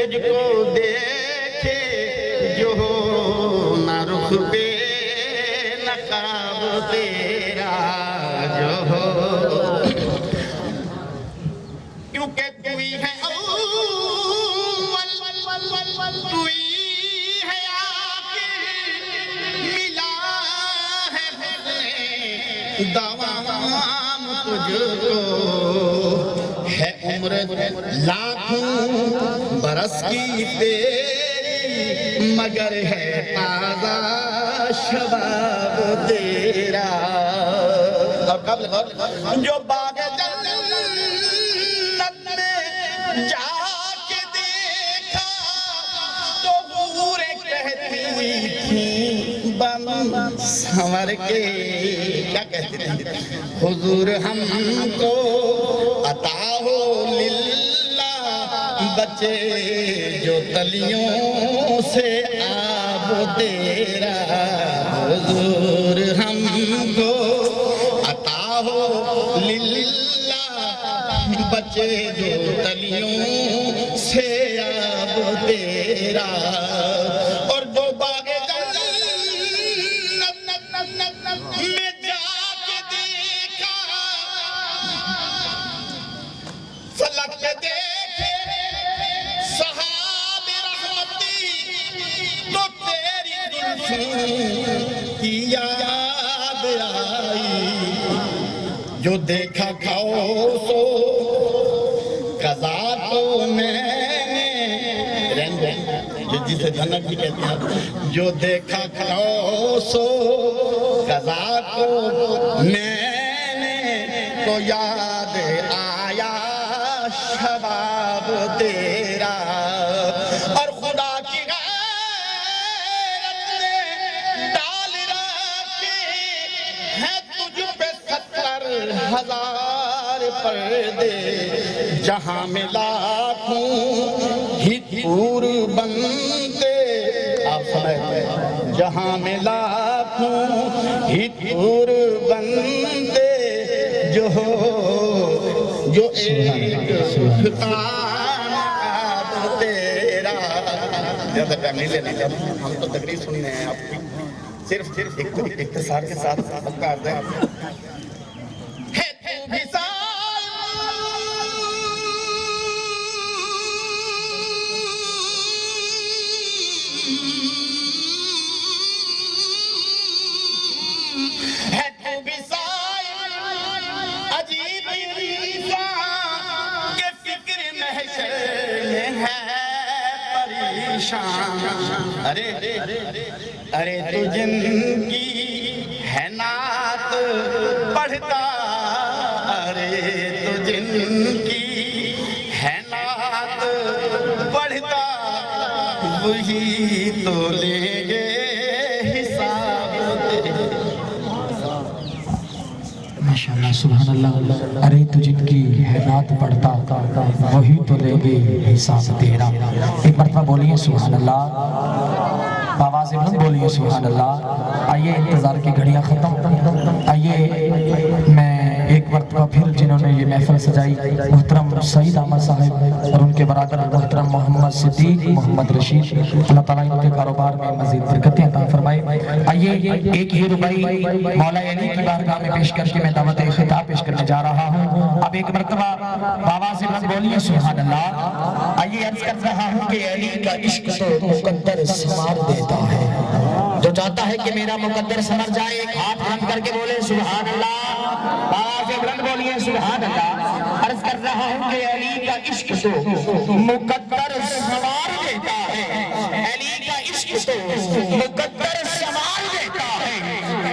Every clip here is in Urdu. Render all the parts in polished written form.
تجھ کو دیکھے جو ہو نہ رخ پہ نقاب تیرا جو ہو، کیونکہ توئی ہے توئی ہے آخر، ملا ہے حسن دوام تجھ کو، ہے عمر لاکھوں برس کی تیری، مگر ہے تازہ شباب تیرا۔ اور قبل جو باغ جنت میں جا کے دیکھا تو حوریں کہتی تھیں بن سنور کے، کیا کہتے تھے؟ حضور ہم کو عطا ہو للہ، بچے جو تلیوں سے آب تیرا، حضور ہم کو عطا ہو للہ، بچے جو تلیوں سے آب تیرا۔ اور جو باغ جنت میں جا کے دیکھا، فلک میں دیکھے صحاب رحمتی، تو تیری گلشن کی یاد آئی، جو دیکھا کھاؤ سو قضا کو میں نے، جسے جنت بھی کہتے ہیں، جو دیکھا کھاؤ سو قضا کو میں نے، تو یاد آیا شباب تیرا۔ اور خدا کی غیرت نے ڈال رکھے ہیں تجھ پہ 70,000 پردے، جہاں میں لاکھوں ہی حور بنتے، آپ سمجھتے، جہاں میں لاکھوں ہی حور بنتے، جو ایک خطاب تیرا۔ زیادہ ٹائم نہیں لینا چاہتے، ہم تو تقریر سننے ہیں آپ کی، صرف اختصار کے ساتھ وقت عرض ہے آپ کو۔ ارے تو جن کی ہے نعت پڑھتا، ارے تو جن کی ہے نعت پڑھتا، وہی تو لیں گے حساب تیرا۔ ماشاءاللہ سبحان اللہ۔ ارے تو جن کی ہے نعت پڑھتا، وہی تو لیں گے حساب تیرا۔ ایک مرتبہ بولیے سبحان اللہ، آواز بلند بولیے سبحان اللہ۔ آئیے انتظار کی گھڑیاں ختم، آئیے میں ایک مرتبہ پھر جنہوں نے یہ محفل سجائی، محترم سعید احمد صاحب اور ان کے برادر محترم محمد صدیق محمد رشید، اللہ تعالیٰ ان کے کاروبار میں مزید برکتیں عطا فرمائے۔ آئیے ایک ہی روبائی مولا علی کی بارگاہ میں پیش کر کے میں دعوت خطاب پیش کرنے جا رہا ہوں۔ اب ایک مرتبہ آواز بلند بولیے سبحان اللہ۔ آئیے عرض کر رہا ہوں کہ علی کا عشق تو مقدر سنوار دیتا ہے، جو چاہتا ہے کہ میرا مقدر سنور جائے، ایک ہاتھ بلند کر کے بولے سبحان اللہ، آواز بلند بولیے سبحان اللہ۔ عرض کر رہا ہوں کہ علی کا عشق تو مقدر سنوار دیتا ہے، علی کا عشق تو مقدر سنوار دیتا ہے،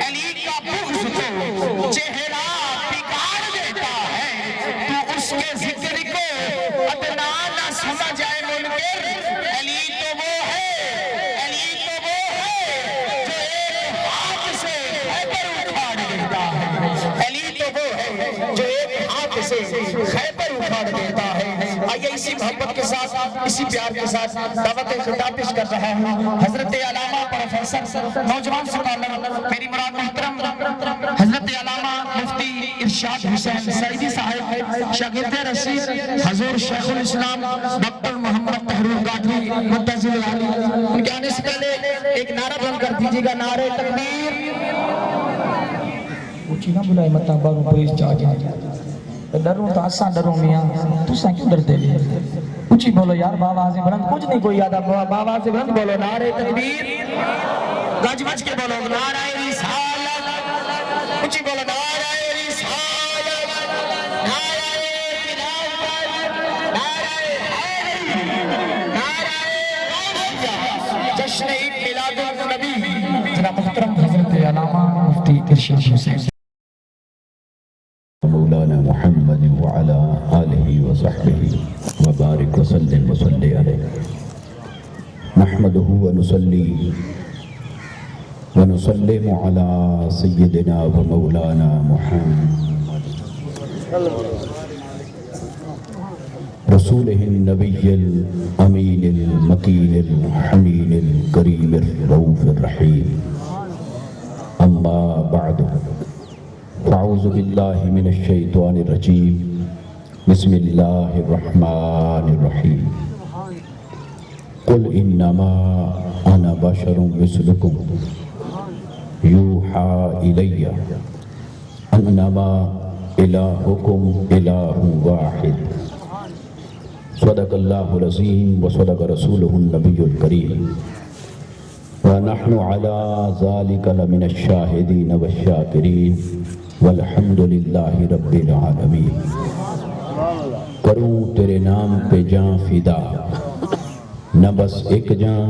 علی کا بغض تو چہرہ بگاڑ دیتا ہے، تو اس کے ذکر کو ادنا نہ سمجھ آئے منکر، علی تو وہ ہے، علی تو وہ ہے جو ایک ہاتھ سے خیبر اکھاڑ دیتا ہے، علی تو وہ ہے جو ایک ہاتھ سے خیبر اکھاڑ دیتا ہے۔ آئیے اسی محبت کے ساتھ، اسی پیار کے ساتھ دعوت خطاب پیش کر رہا ہے حضرت علامہ پروفیسر نوجوان سکالر میری مراد محترم حضرت علامہ مفتی ارشاد حسین سعیدی صاحب شاگرد رشید حضور شیخ الاسلام ڈاکٹر محمد طاہر قادری متعزل العالی، ان کے آنے سے پہلے ایک نعرہ بلند کر دیجیے گا، نعرہ تکبیر۔ اونچی نہ بلائے مت باروں پولیس چارج ڈروں تو آسان ڈروں میاں تو سا کیوں ڈرتے بھی اونچی بولو یار، باواز بلند کچھ نہیں کوئی یاد باواز بلند بولو، نعرہ تکبیر گج بج کے بولو، نعرہ رسالت اونچی بولو، نعرہ رسالت، نعرہ خلافت، نعرہ حیدری، نعرہ غوثیہ، جشن عید میلاد النبی۔ جناب محترم حضرت علامہ مفتی ارشاد حسین مولانا محمد وعلى آله وصحبه وبارك وسلم وصلي عليه نحمده ونصلي ونسلم على سيدنا ومولانا محمد رسوله النبي الأمين المكين الحميد الكريم الرؤوف الرحيم أما بعد فاعوذ باللہ من الشیطان الرجیم بسم اللہ الرحمن الرحیم قل انما انا بشر مثلکم یوحا الی انما الہکم الہ واحد صدق اللہ العظیم وصدق رسولہ النبی الکریم ونحن على ذلك لمن الشاہدین والشاکرین والحمد للہ رب العالمین۔ کروں تیرے نام پہ جاں فدا، نہ بس ایک جاں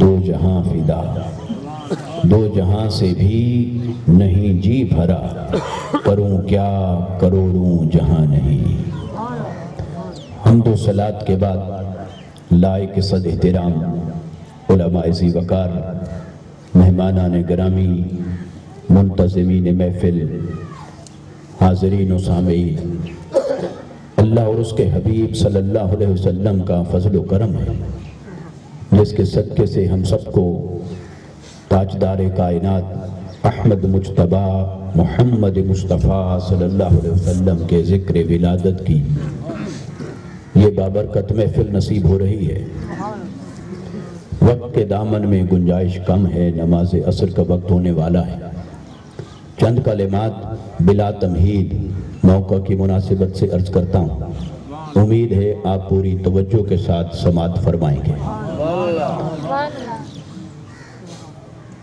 دو جہاں فدا، دو جہاں سے بھی نہیں جی بھرا، کروں کیا کروڑوں جہاں نہیں۔ حمد و صلات کے بعد لائق صد احترام علماء ذی وقار، مہمانان گرامی، منتظمین محفل، حاضرین و سامعین، اللہ اور اس کے حبیب صلی اللہ علیہ وسلم کا فضل و کرم ہے جس کے صدقے سے ہم سب کو تاجدار کائنات احمد مجتبی محمد مصطفیٰ صلی اللہ علیہ وسلم کے ذکر ولادت کی یہ بابرکت محفل نصیب ہو رہی ہے۔ وقت کے دامن میں گنجائش کم ہے، نماز عصر کا وقت ہونے والا ہے۔ چند کلمات بلا تمہید موقع کی مناسبت سے عرض کرتا ہوں، امید ہے آپ پوری توجہ کے ساتھ سماعت فرمائیں گے۔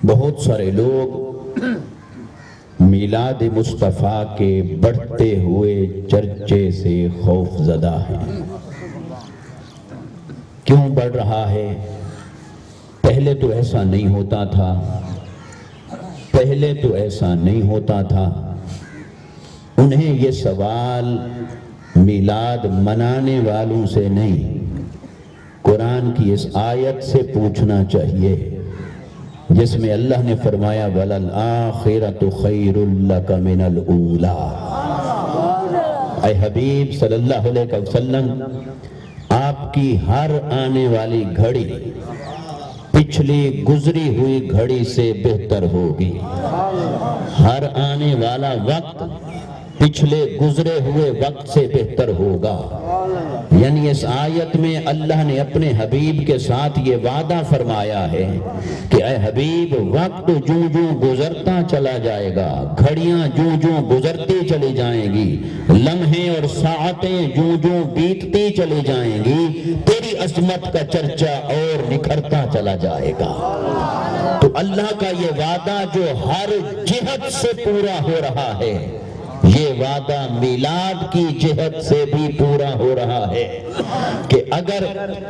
بہت سارے لوگ میلاد مصطفیٰ کے بڑھتے ہوئے چرچے سے خوف زدہ ہیں۔ کیوں بڑھ رہا ہے؟ پہلے تو ایسا نہیں ہوتا تھا، پہلے تو ایسا نہیں ہوتا تھا۔ انہیں یہ سوال میلاد منانے والوں سے نہیں، قرآن کی اس آیت سے پوچھنا چاہیے جس میں اللہ نے فرمایا وَلَلْآخِرَةُ خَيْرٌ لَكَ مِنَ الْأُولَى۔ اے حبیب صلی اللہ علیہ وسلم، آپ کی ہر آنے والی گھڑی پچھلی گزری ہوئی گھڑی سے بہتر ہوگی۔ ہر آنے والا وقت پچھلے گزرے ہوئے وقت سے بہتر ہوگا۔ یعنی اس آیت میں اللہ نے اپنے حبیب کے ساتھ یہ وعدہ فرمایا ہے کہ اے حبیب، وقت جوں جوں گزرتا چلا جائے گا، گھڑیاں جوں جوں گزرتی چلی جائیں گی، لمحے اور ساعتیں جوں جوں بیتتی چلی جائیں گی، تیری عظمت کا چرچا اور نکھرتا چلا جائے گا۔ تو اللہ کا یہ وعدہ جو ہر جہت سے پورا ہو رہا ہے، یہ وعدہ میلاد کی جہت سے بھی پورا ہو رہا ہے کہ اگر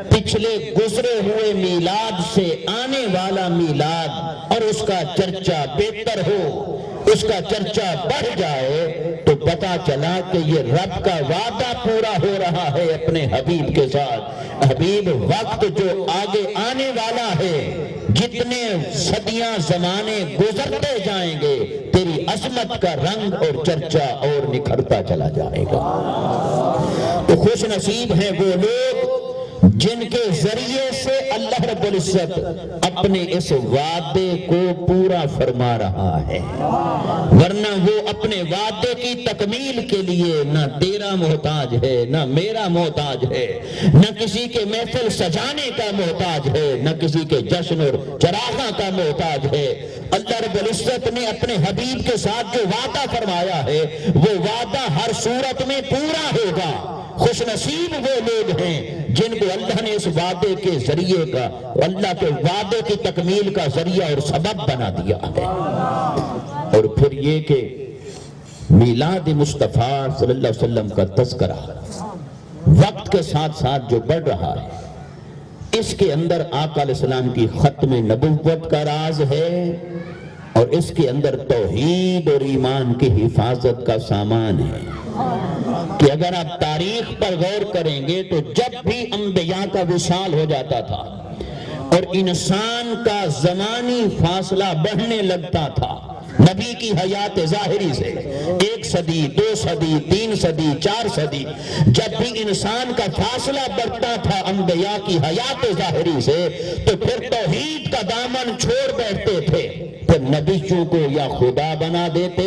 پچھلے گزرے ہوئے میلاد سے آنے والا میلاد اور اس کا چرچا بہتر ہو، اس کا چرچا بڑھ جائے، تو پتا چلا کہ یہ رب کا وعدہ پورا ہو رہا ہے اپنے حبیب کے ساتھ۔ حبیب، وقت جو آگے آنے والا ہے، جتنے صدیاں زمانے گزرتے جائیں گے تیری عظمت کا رنگ اور چرچا اور نکھرتا چلا جائے گا۔ تو خوش نصیب ہیں وہ لوگ جن کے ذریعے سے اللہ رب العزت اپنے اس وعدے کو پورا فرما رہا ہے، ورنہ وہ اپنے وعدے کی تکمیل کے لیے نہ تیرا محتاج ہے، نہ میرا محتاج ہے، نہ کسی کے محفل سجانے کا محتاج ہے، نہ کسی کے جشن اور چراغاں کا محتاج ہے۔ اللہ رب العزت نے اپنے حبیب کے ساتھ جو وعدہ فرمایا ہے وہ وعدہ ہر صورت میں پورا ہوگا۔ خوش نصیب وہ لوگ ہیں جن کو اللہ نے اس وعدے کے ذریعے کا، اللہ کے وعدے کی تکمیل کا ذریعہ اور سبب بنا دیا ہے۔ اور پھر یہ کہ میلاد مصطفیٰ صلی اللہ علیہ وسلم کا تذکرہ وقت کے ساتھ ساتھ جو بڑھ رہا ہے، اس کے اندر آقا علیہ السلام کی ختم نبوت کا راز ہے، اور اس کے اندر توحید اور ایمان کی حفاظت کا سامان ہے کہ اگر آپ تاریخ پر غور کریں گے تو جب بھی انبیاء کا وصال ہو جاتا تھا اور انسان کا زمانی فاصلہ بڑھنے لگتا تھا نبی کی حیات ظاہری سے، 1 صدی 2 صدی 3 صدی 4 صدی، جب بھی انسان کا فاصلہ بڑھتا تھا انبیاء کی حیات ظاہری سے تو پھر توحید کا دامن چھوڑ بیٹھتے تھے، پھر نبیوں کو یا خدا بنا دیتے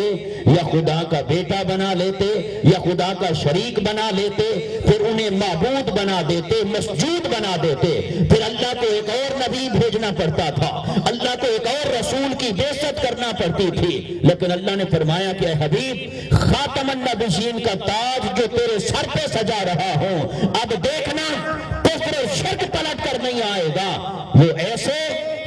یا خدا کا بیٹا بنا لیتے یا خدا کا شریک بنا لیتے، پھر انہیں معبود بنا دیتے، مسجود بنا دیتے، پھر اللہ کو ایک اور نبی بھیجنا پڑتا تھا، اللہ کو ایک اور رسول کی بعثت کرنا پڑتی تھی۔ لیکن اللہ نے فرمایا کہ اے حبیب، خاتم النبیین کا تاج جو تیرے سر پہ سجا رہا ہوں، اب دیکھنا کفر و شرک پلٹ کر نہیں آئے گا، وہ ایسے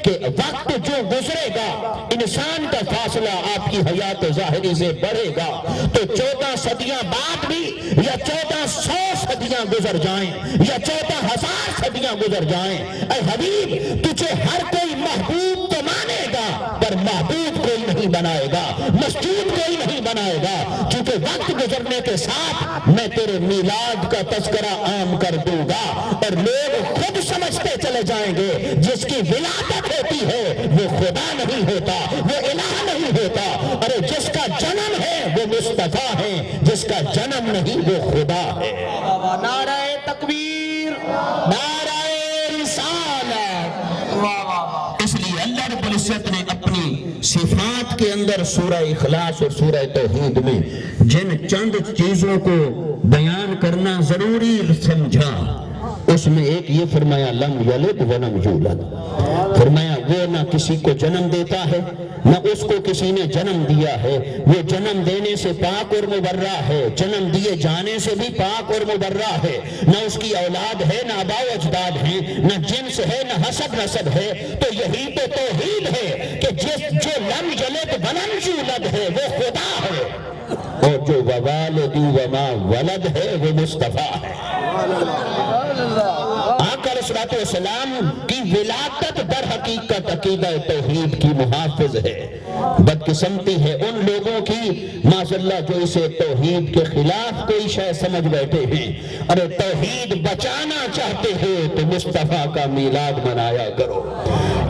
کہ وقت جو گزرے گا انسان کا فاصلہ آپ کی حیات ظاہری سے بڑھے گا تو 14 صدیاں بعد بھی یا 1400 صدیاں گزر جائیں یا 14,000 صدیاں گزر جائیں، اے حبیب تجھے ہر کوئی محبوب تو مانے گا پر محبوب کوئی نہیں بنائے گا، مسجود کوئی نہیں بنائے گا، کیونکہ وقت گزرنے کے ساتھ میں تیرے میلاد کا تذکرہ عام کر دوں گا اور لوگ خود سمجھتے چلے جائیں گے جس کی ولادت ہوتی ہے وہ خدا نہیں ہوتا، وہ الہ نہیں ہوتا، ارے جس کا جنم ہے وہ مصطفیٰ ہے، جس کا جنم نہیں وہ خدا ہے۔ نعرہ تکبیر، نعرہ رسالت۔ اس لیے اللہ رب العزت نے اپنی صفات کے اندر سورہ اخلاص اور سورہ توحید میں جن چند چیزوں کو بیان کرنا ضروری سمجھا اس میں ایک یہ فرمایا لم یلد ولم یولد، فرمایا وہ نہ کسی کو جنم دیتا ہے نہ اس کو کسی نے جنم دیا ہے، وہ جنم دینے سے پاک اور مبرہ ہے، جنم دیے جانے سے بھی پاک اور مبرہ ہے، نہ اس کی اولاد ہے نہ آباء و اجداد ہیں، نہ جنس ہے نہ حسب نسب ہے۔ تو یہی تو توحید ہے کہ جو لم یلد ولم یولد ہے وہ خدا ہے، اور جو ووالد وما ولد ہے وہ مصطفیٰ ہے۔ آقا علیہ السلام کی ولادت در حقیقت عقیدہ توحید کی محافظ ہے۔ بدقسمتی ہے ان لوگوں کی معاذاللہ جو اسے توحید کے خلاف کوئی شے سمجھ بیٹھے ہیں۔ ارے توحید بچانا چاہتے ہو تو مصطفیٰ کا میلاد منایا کرو،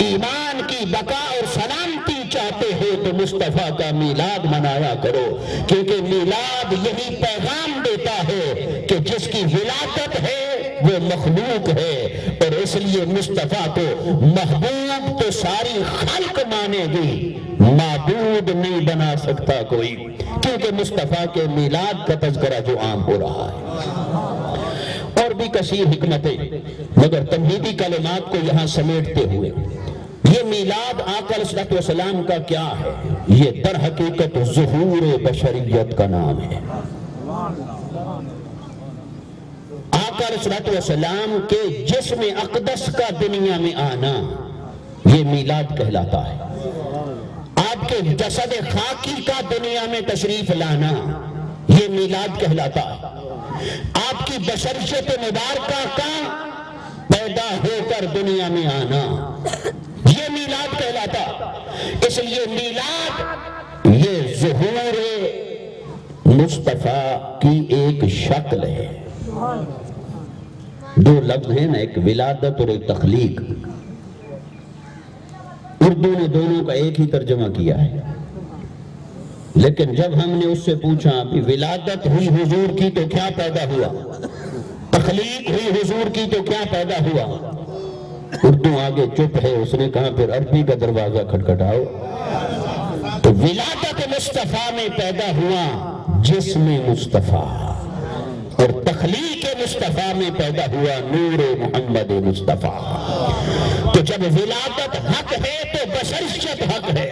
ایمان کی بقا اور سلامتی چاہتے ہو تو مصطفیٰ کا میلاد منایا کرو، کیونکہ میلاد یہی پیغام دیتا ہے کہ جس کی ولادت ہے وہ مخلوق ہے، اور اس لیے مصطفیٰ کو محبوب تو ساری خلق مانے گی، معبود نہیں بنا سکتا کوئی، کیونکہ مصطفیٰ کے میلاد کا تذکرہ جو عام ہو رہا ہے۔ اور بھی کثیر حکمتیں، مگر تمہیدی کلمات کو یہاں سمیٹتے ہوئے یہ میلاد آقا علیہ السلام کا کیا ہے؟ یہ در حقیقت ظہور بشریت کا نام ہے۔ آقا علیہ السلام کے جسم اقدس کا دنیا میں آنا یہ میلاد کہلاتا ہے، آپ کے جسد خاکی کا دنیا میں تشریف لانا یہ میلاد کہلاتا ہے، آپ کی بشریت مبارکہ کا پیدا ہو کر دنیا میں آنا یہ میلاد کہلاتا۔ اس لیے میلاد یہ ظہور مصطفیٰ کی ایک شکل ہے۔ دو لفظ ہیں نا، ایک ولادت اور ایک تخلیق۔ اردو نے دونوں کا ایک ہی ترجمہ کیا ہے، لیکن جب ہم نے اس سے پوچھا کہ ولادت ہوئی حضور کی تو کیا پیدا ہوا، تخلیق ہوئی حضور کی تو کیا پیدا ہوا، اردو آگے چپ ہے، اس نے کہا پھر عربی کا دروازہ کھٹکھٹاؤ۔ تو ولادت مصطفیٰ میں پیدا ہوا جسم مصطفیٰ، اور تخلیق مصطفیٰ میں پیدا ہوا نور محمد مصطفیٰ۔ تو جب ولادت حق ہے تو بشریت حق ہے،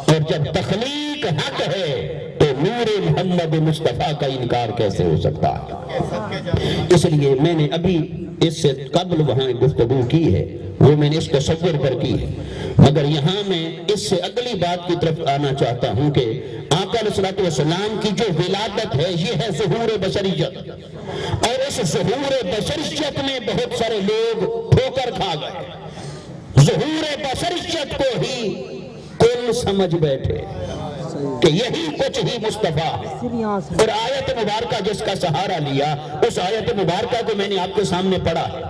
اور جب تخلیق حق ہے تو نور محمد مصطفیٰ کا انکار کیسے ہو سکتا ہے؟ اس لیے میں نے ابھی اس سے قبل وہاں گفتگو کی ہے، وہ میں نے اس تصور پر کی ہے، مگر یہاں میں اس سے اگلی بات کی طرف آنا چاہتا ہوں کہ آقا علیہ الصلوۃ والسلام کی جو ولادت ہے یہ ہے ظہور بشریت، اور اس ظہور بشریت میں بہت سارے لوگ ٹھوکر کھا گئے، ظہور بشریت کو ہی کل سمجھ بیٹھے کہ یہی کچھ ہی مصطفیٰ ہے، اور آیت مبارکہ جس کا سہارا لیا، اس آیت مبارکہ کو میں نے آپ کے سامنے پڑھا ہے۔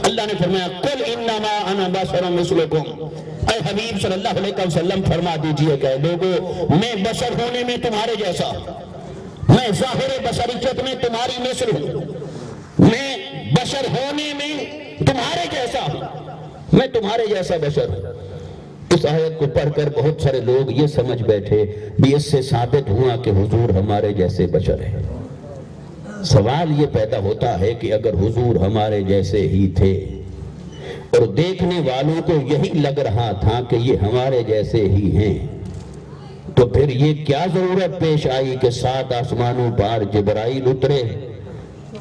اللہ نے فرمایا قل انما انا بشر مثلکم، اے حبیب صلی اللہ علیہ وسلم فرما دیجئے کہ لوگو میں بشر ہونے میں تمہارے جیسا ہوں، میں ظاہر بشریت میں تمہاری مثل ہوں، میں بشر ہونے میں تمہارے جیسا ہوں، میں تمہارے جیسا بشر ہوں۔ اس آیت کو پڑھ کر بہت سارے لوگ یہ سمجھ بیٹھے بھی اس سے ثابت ہوا کہ حضور ہمارے جیسے بشر ہیں۔ سوال یہ پیدا ہوتا ہے کہ اگر حضور ہمارے جیسے ہی تھے اور دیکھنے والوں کو یہی لگ رہا تھا کہ یہ ہمارے جیسے ہی ہیں، تو پھر یہ کیا ضرورت پیش آئی کہ 7 آسمانوں پر جبرائیل اترے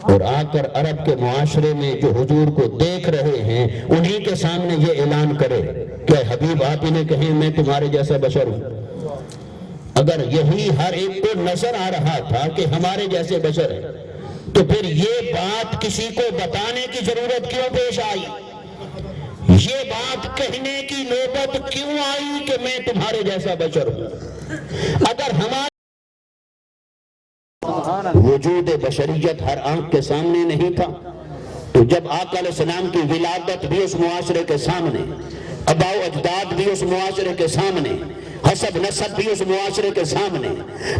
اور آ کر عرب کے معاشرے میں جو حضور کو دیکھ رہے ہیں انہی کے سامنے یہ اعلان کرے کہ حبیب آپ انہیں کہیں میں تمہارے جیسا بشر ہوں؟ اگر یہی ہر ایک کو نظر آ رہا تھا کہ ہمارے جیسے بشر ہیں، تو پھر یہ بات کسی کو بتانے کی ضرورت کیوں پیش آئی؟ یہ بات کہنے کی نوبت کیوں آئی کہ میں تمہارے جیسا بشر ہوں؟ اگر ہمارے وجود بشریت ہر آنکھ کے سامنے نہیں تھا، تو جب آقا علیہ السلام کی ولادت بھی اس معاشرے کے سامنے، آباء و اجداد بھی اس معاشرے کے سامنے، حسب نسب بھی اس معاشرے کے سامنے،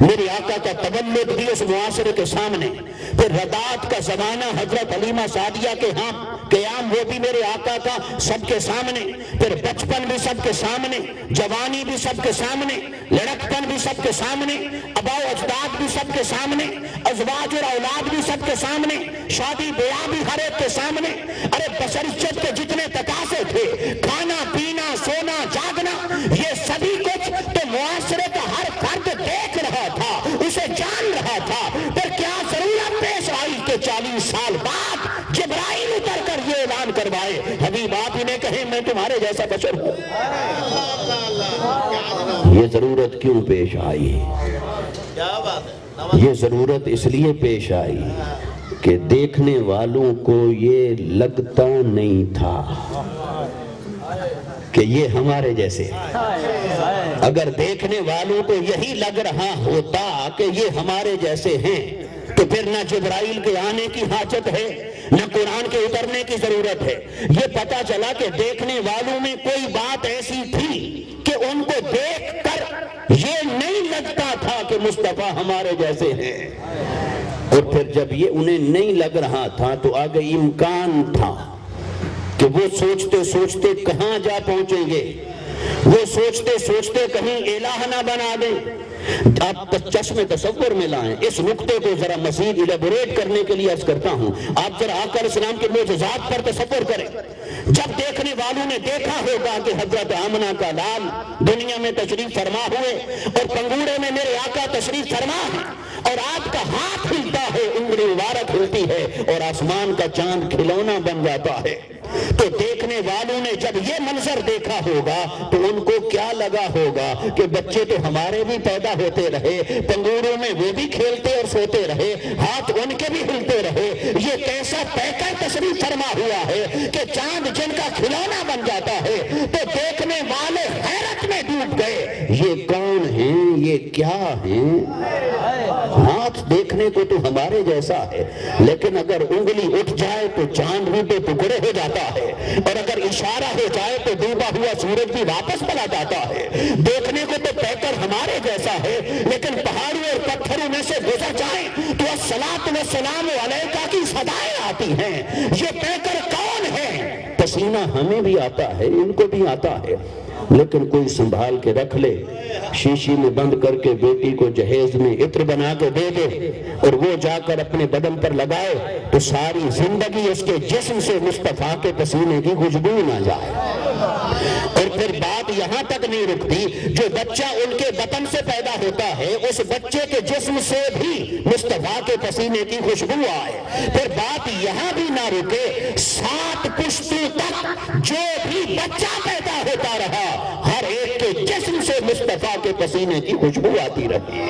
میری آقا کا تولد بھی اس معاشرے کے سامنے، پھر رضاعت کا زمانہ حضرت حلیمہ سعدیہ کے ہاں قیام وہ بھی میرے آقا کا سب کے سامنے، پھر بچپن بھی سب کے سامنے، جوانی بھی سب کے سامنے، لڑکپن بھی سب کے سامنے، آباء و اجداد بھی سب کے سامنے، ازواج اور اولاد بھی سب کے سامنے، شادی بیاہ بھی ہر ایک کے سامنے۔ ارے بشریت کے جتنے تقاضے تھے، کھانا پینا سونا جاگنا، یہ سبھی کچھ تو معاشرے کا ہر فرد دیکھ رہا تھا، اسے جان رہا تھا، پھر کیا ضرورت پیش آئی کہ 40 سال بعد جبرائیل اتر کر یہ اعلان کروائے حبیب آپ انہیں کہیں میں تمہارے جیسا بشر ہوں؟ یہ ضرورت کیوں پیش آئی؟ یہ ضرورت اس لیے پیش آئی کہ دیکھنے والوں کو یہ لگتا نہیں تھا کہ یہ ہمارے جیسے، اگر دیکھنے والوں کو یہی لگ رہا ہوتا کہ یہ ہمارے جیسے ہیں تو پھر نہ جبرائیل کے آنے کی حاجت ہے، نہ قرآن کے اترنے کی ضرورت ہے۔ یہ پتا چلا کہ دیکھنے والوں میں کوئی بات ایسی تھی کہ ان کو دیکھ کر یہ نہیں لگتا تھا کہ مصطفیٰ ہمارے جیسے ہیں، اور پھر جب یہ انہیں نہیں لگ رہا تھا تو آگے امکان تھا کہ وہ سوچتے سوچتے کہاں جا پہنچیں گے، وہ سوچتے سوچتے کہیں الہ نہ بنا دیں۔ آپ چشم تصور میں لائیں، اس نقطے کو ذرا مزید ایلیبوریٹ کرنے کے لیے عرض کرتا ہوں۔ آپ ذرا آقا علیہ السلام کے معجزات پر تصور کریں۔ جب دیکھنے والوں نے دیکھا ہوگا کہ حضرت آمنہ کا لال دنیا میں تشریف فرما ہوئے اور پنگوڑے میں میرے آقا تشریف فرما ہے، اور آپ کا ہاتھ ہلتا ہے، انگلی مبارک ہلتی ہے، اور آسمان کا چاند کھلونا بن جاتا ہے، تو دیکھنے والوں نے جب یہ منظر دیکھا ہوگا تو ان کو کیا لگا ہوگا کہ بچے تو ہمارے بھی پیدا ہوتے رہے، پنگوڑوں میں وہ بھی کھیلتے اور سوتے رہے، ہاتھ ان کے بھی ہلتے رہے، یہ کیسا پیکر تشریف فرما ہوا ہے کہ چاند جن کا کھلونا بن جاتا ہے، تو دیکھنے والے حیرت میں ڈوب گئے، یہ کون ہیں، یہ کیا ہیں؟ ہاتھ دیکھنے دیکھنے کو تو ہمارے جیسا ہے، لیکن اگر انگلی اٹھ جائے تو چاند بھی تو ٹکڑے ہو جاتا ہے، اور اگر اشارہ ہو جائے تو ڈوبا ہوا سورج بھی واپس پلا جاتا ہے۔ دیکھنے کو تو پیکر ہمارے جیسا ہے، لیکن پہاڑوں اور پتھروں میں سے گزر جائیں تو الصلاۃ والسلام علیکہ کی صدائیں آتی ہیں۔ یہ پیکر کون ہے؟ پسینہ ہمیں بھی آتا ہے، ان کو بھی آتا ہے، لیکن کوئی سنبھال کے رکھ لے، شیشی میں بند کر کے بیٹی کو جہیز میں عطر بنا کے دے دے اور وہ جا کر اپنے بدن پر لگائے تو ساری زندگی اس کے جسم سے مصطفیٰ کے پسینے کی خوشبو نہ جائے۔ اور پھر بات یہاں تک نہیں رکتی، جو بچہ ان کے بطن سے پیدا ہوتا ہے اس بچے کے جسم سے بھی مصطفیٰ کے پسینے کی خوشبو آئے۔ پھر بات یہاں بھی نہ رکے، 7 پشتوں تک جو بھی بچہ پیدا ہوتا رہا ہر ایک کے جسم سے مصطفیٰ کے پسینے کی خوشبو آتی رہی۔